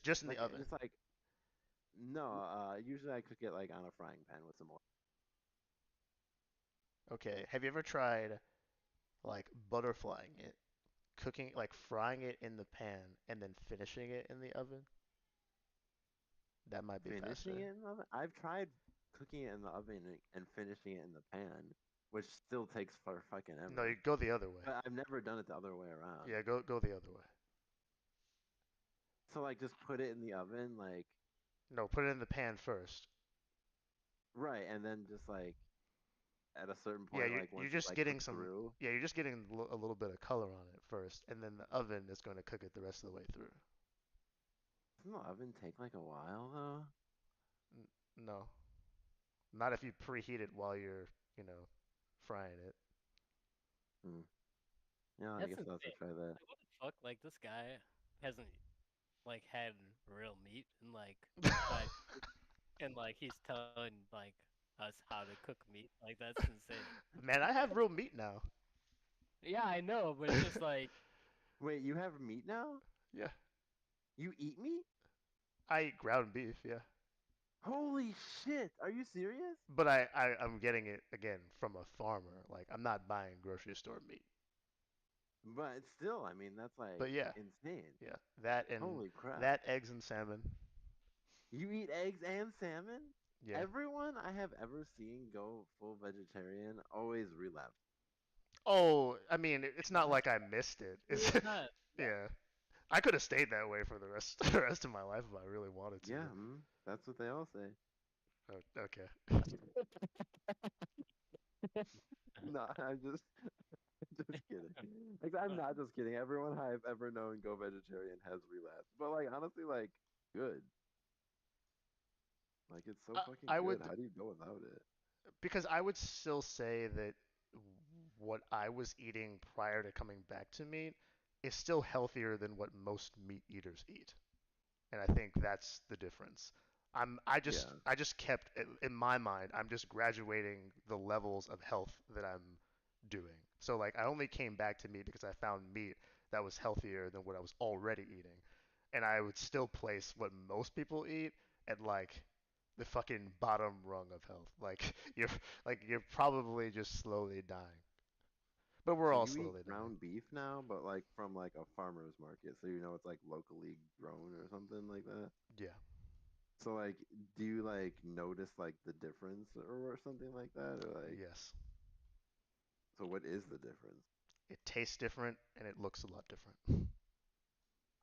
Just in the like oven. just like no, usually I cook it like on a frying pan with some oil. Okay. Have you ever tried like butterflying it, cooking like frying it in the pan and then finishing it in the oven? That might be Finishing faster. it in the oven. I've tried cooking it in the oven and finishing it in the pan, which still takes for fucking No, you ever. go the other way. But I've never done it the other way around. Yeah, go the other way. So like just put it in the oven, like No, put it in the pan first. right, and then just like at a certain Yeah, point, like you're once it's just like getting cooked some. through. Yeah, you're just getting a little bit of color on it first, and then the oven is going to cook it the rest of the way through. Doesn't the oven take like a while though? No, not if you preheat it while you're, you know. frying it. Hmm. Yeah, I That's guess I'll have to insane. try that. Like, what the fuck? Like, this guy hasn't like had real meat in like 5 years, and like he's telling like us how to cook meat. Like, that's insane. Man, I have real meat now. Yeah, I know, but it's just like, Wait, you have meat now? Yeah, You eat meat? I eat ground beef. Yeah, Holy shit! Are you serious? but I'm getting it again from a farmer. Like I'm not buying grocery store meat. But still, I mean, that's like But yeah, insane. yeah, that and Holy crap. that eggs and salmon. You eat eggs and salmon? Yeah. Everyone I have ever seen go full vegetarian always relapse. Oh, I mean, it's not that's like I missed it. It's it's not. Yeah. yeah. I could have stayed that way for the rest the rest of my life if I really wanted to. Yeah, that's what they all say. Oh, okay. No, I'm just just kidding. Like I'm not just kidding. Everyone I've ever known go vegetarian has relapsed. But like honestly, like good. Like it's so fucking I good. would How do you go without it? because I would still say that what I was eating prior to coming back to meat is still healthier than what most meat eaters eat. And I think that's the difference. Yeah. I just kept in my mind I'm just graduating the levels of health that I'm doing. So like I only came back to meat because I found meat that was healthier than what I was already eating. And I would still place what most people eat at like the fucking bottom rung of health. Like you're probably just slowly dying. But we're So all you eat slowly dying. ground beef now, but like from like a farmer's market, so you know it's like locally grown or something like that. Yeah. So like, do you like notice like the difference or something like that, or like, Yes. so what is the difference? It tastes different and it looks a lot different.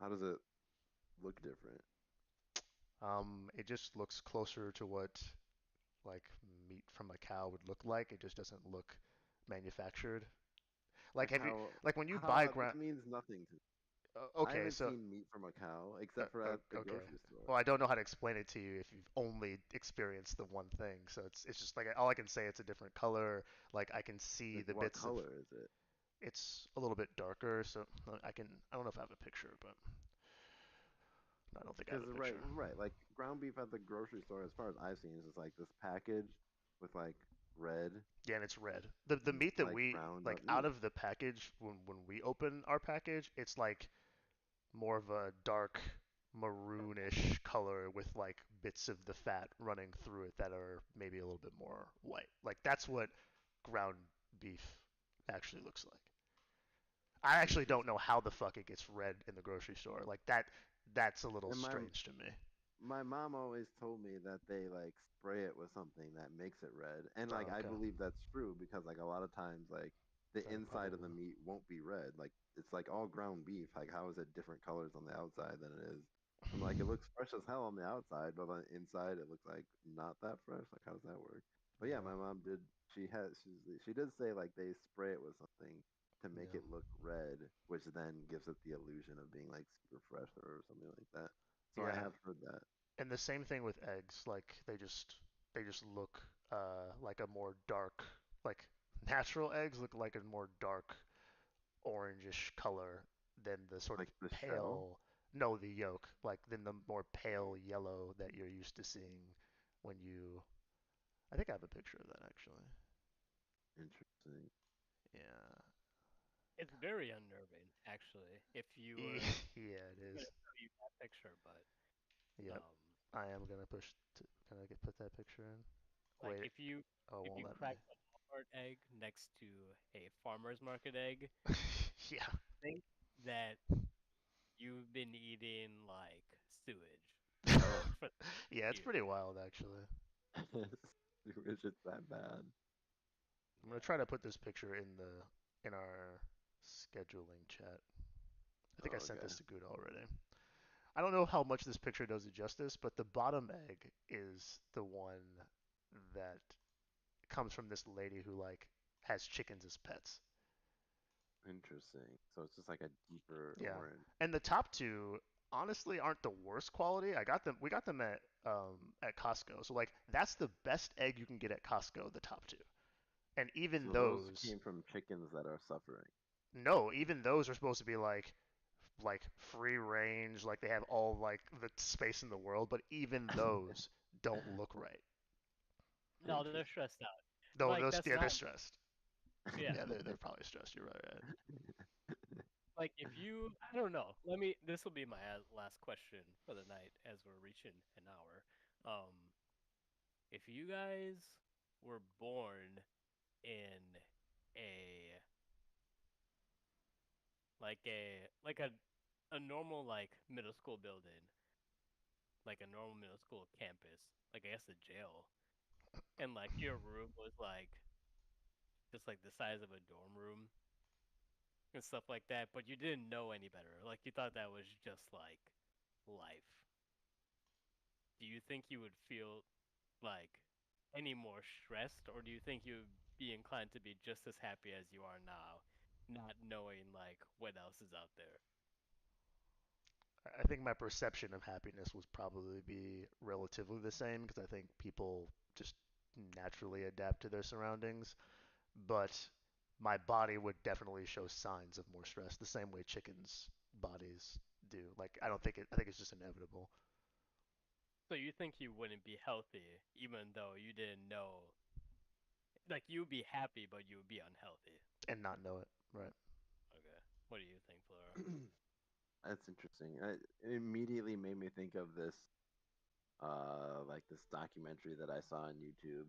How does it look different? It just looks closer to what like meat from a cow would look like. It just doesn't look manufactured. Like Like have you how like when you buy how this ground? means nothing to me. I Okay, haven't so seen meat from a cow except for at the okay. grocery store. Well, I don't know how to explain it to you if you've only experienced the one thing. So it's just like all I can say. It's a different color. Like I can see Like the what bits of. color is it? It's a little bit darker, so I can. I don't know if I have a picture, but no, I don't think I have Because a right, picture. right, like ground beef at the grocery store, as far as I've seen, is just like this package with like red Yeah, and it's red. The meat that like we ground like up out meat. of the package when we open our package, it's like more of a dark maroonish color with like bits of the fat running through it that are maybe a little bit more white. Like that's what ground beef actually looks like. I actually don't know Interesting. how the fuck it gets red in the grocery store. Like that's a little And strange to me. my mom always told me that they like spray it with something that makes it red. And like Oh, I okay. believe that's true because like a lot of times like the inside of Probably. the meat won't be red. Like it's like all ground beef. Like how is it different colors on the outside than it is? I'm like it looks fresh as hell on the outside, but on the inside it looks like not that fresh. Like how does that work? But yeah, my Yeah. mom did. She did say like they spray it with something to make Yeah. it look red, which then gives it the illusion of being like super fresh or something like that. So I Yeah. have heard that. And the same thing with eggs. Like they just look like a more dark like natural eggs look like a more dark orangish color than the sort of Like the shell? pale no the yolk like than the more pale yellow that you're used to seeing when you I think I have a picture of that actually. Interesting. Yeah. It's very unnerving, actually. If you Yeah, were, it I'm is. gonna show you that picture, but Yep. um, I am gonna can I get put that picture in? like Wait. Oh, it if won't you let crack a Walmart egg next to a farmer's market egg, me. Yeah. think that you've been eating like sewage, Oh, like for Yeah, it's years. pretty wild actually. is it that bad? I'm gonna try to put this picture in our scheduling chat. I think I Oh, sent okay. this to Good already. I don't know how much this picture does it justice, but the bottom egg is the one that comes from this lady who like has chickens as pets. Interesting. So it's just like a deeper Yeah. orange. And the top two honestly aren't the worst quality. I got them we got them at Costco. So like that's the best egg you can get at Costco, the top two. And even So those those, came from chickens that are suffering. no, even those are supposed to be like free range, like they have all like the space in the world, but even those don't look right. No, they're Interesting. stressed out. Though Like those, that's yeah, not they're stressed. yeah. Yeah, they're probably stressed. You're right. Like if you, I don't know. Let me. This will be my last question for the night as we're reaching an hour. If you guys were born in a like a normal like middle school building, like a normal middle school campus, like I guess a jail, and like your room was like just like the size of a dorm room and stuff like that, but you didn't know any better. Like you thought that was just like life. Do you think you would feel like any more stressed, or do you think you would be inclined to be just as happy as you are now, not knowing like what else is out there? I think my perception of happiness would probably be relatively the same because I think people just naturally adapt to their surroundings. But my body would definitely show signs of more stress, the same way chickens' bodies do. Like I don't think it. I think it's just inevitable So you think you wouldn't be healthy even though you didn't know, like you would be happy, but you would be unhealthy. and not know it. Right. Okay. What do you think, Flora? That's interesting. It immediately made me think of this, like this documentary that I saw on YouTube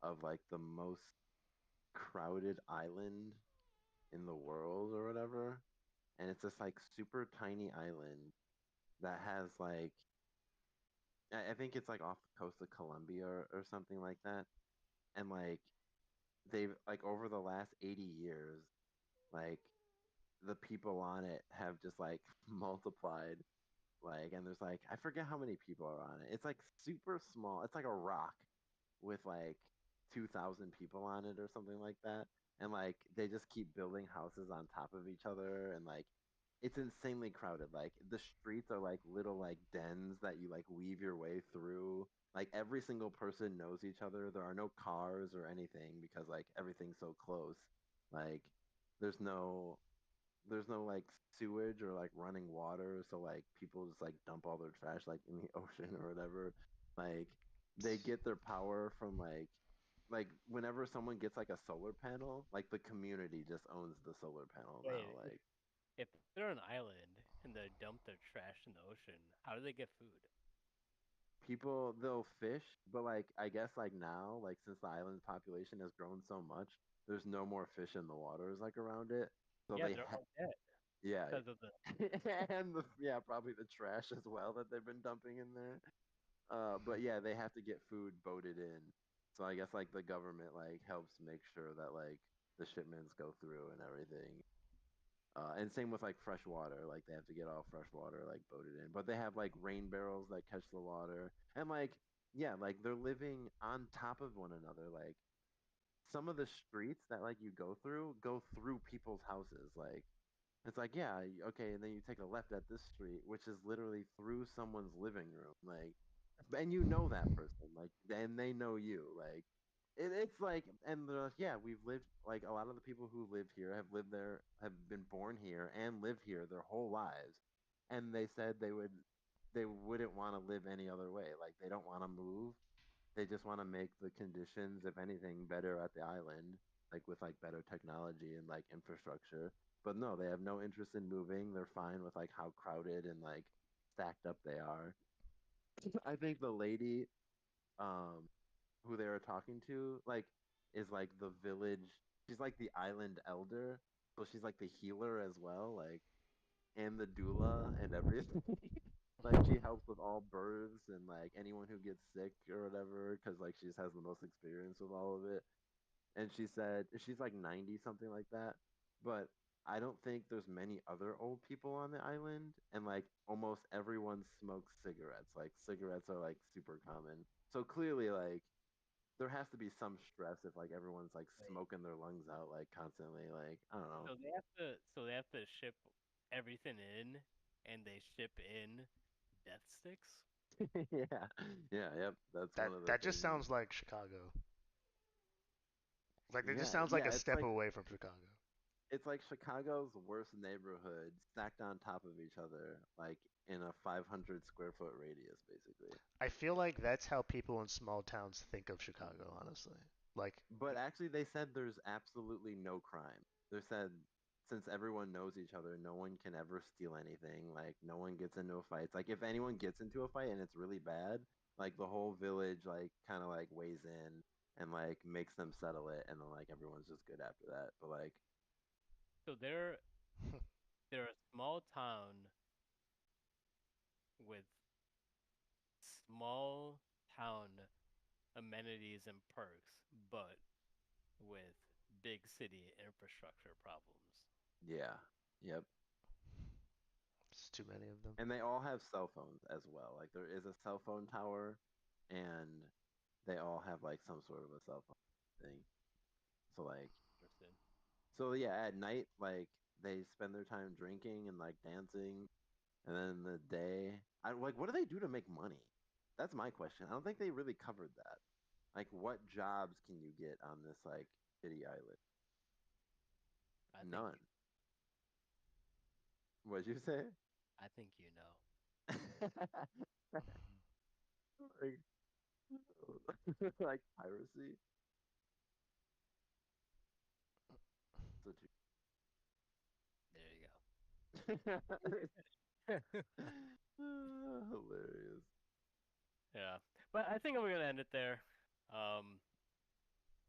of like the most crowded island in the world or whatever. And it's this like super tiny island that has like, I think it's like off the coast of Colombia or something like that. And like, they've like over the last 80 years, like the people on it have just like multiplied. Like, and there's like, I forget how many people are on it. It's like super small. It's like a rock with like 2,000 people on it or something like that. And like, they just keep building houses on top of each other. And like, it's insanely crowded. Like, the streets are like little like dens that you like weave your way through. Like, every single person knows each other. There are no cars or anything because like everything's so close. Like, there's no there's no like sewage or like running water, so like people just like dump all their trash like in the ocean or whatever. Like they get their power from like whenever someone gets like a solar panel, like the community just owns the solar panel now. Wait, Like if they're an island and they dump their trash in the ocean, how do they get food? people they'll fish, but like I guess like now, like since the island's population has grown so much, there's no more fish in the waters like around it. So Yeah, they're all dead yeah, because of the. and yeah, probably the trash as well that they've been dumping in there. But yeah, they have to get food boated in. So I guess like the government like helps make sure that like the shipments go through and everything. And same with like fresh water, like they have to get all fresh water like boated in. But they have like rain barrels that catch the water. And like yeah, like they're living on top of one another. Like some of the streets that like you go through people's houses. Like it's like, yeah, okay, and then you take a left at this street, which is literally through someone's living room, like, and you know that person, like, and they know you, like, it's like, and they're like, yeah, we've lived, like, a lot of the people who live here have lived there, have been born here and live here their whole lives, and they said they wouldn't want to live any other way, like, they don't want to move, they just want to make the conditions, if anything, better at the island, like with like better technology and like infrastructure. But no, they have no interest in moving. They're fine with like how crowded and like stacked up they are. I think the lady um who they were talking to like is like the village. She's like the island elder. So she's like the healer as well, like and the doula and everything. Like she helps with all births and like anyone who gets sick or whatever because like she just has the most experience with all of it. And she said she's like 90 something like that, but I don't think there's many other old people on the island, and like almost everyone smokes cigarettes. Like cigarettes are like super common, so clearly like there has to be some stress if like everyone's like Wait, smoking their lungs out like constantly. Like I don't know. so they have to ship everything in, and they ship in death sticks. Yeah, yeah, yep, that's one That of the that just things. sounds like Chicago. Like it just Yeah, sounds like yeah, a step away from Chicago. it's like Chicago's worst neighborhoods stacked on top of each other, like in a 500 square foot radius, basically. I feel like that's how people in small towns think of Chicago, honestly. Like, But actually, they said there's absolutely no crime. They said since everyone knows each other, no one can ever steal anything. Like, no one gets into a fight. Like, if anyone gets into a fight and it's really bad, like the whole village, like, kind of like weighs in and like makes them settle it, and then like everyone's just good after that. But like, So they're a small town with small town amenities and perks, but with big city infrastructure problems. yeah, yep. it's too many of them. And they all have cell phones as well. Like, there is a cell phone tower, and they all have like some sort of a cell phone thing. So like, Interesting. so yeah, at night, like they spend their time drinking and like dancing, and then in the day, I like, what do they do to make money? That's my question. I don't think they really covered that. Like, what jobs can you get on this like city island? I think None. What'd you say? I think you know. Like, like piracy. That's There you what go. hilarious. Yeah. But I think we're gonna end it there. Um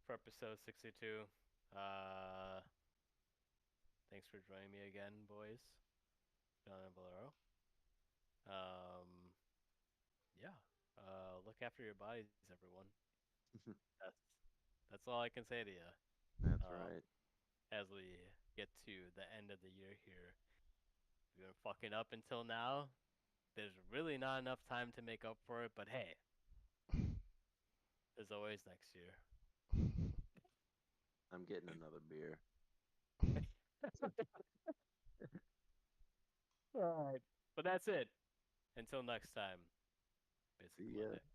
for episode 62. Uh Thanks for joining me again, boys. John and Valero. Um yeah. Look after your bodies, everyone. That's that's all I can say to you. That's Um right. as we get to the end of the year here. If you've been fucking up until now, there's really not enough time to make up for it, but hey, there's always next year. I'm getting another beer. Alright. But that's it. Until next time, basically See ya. Monday.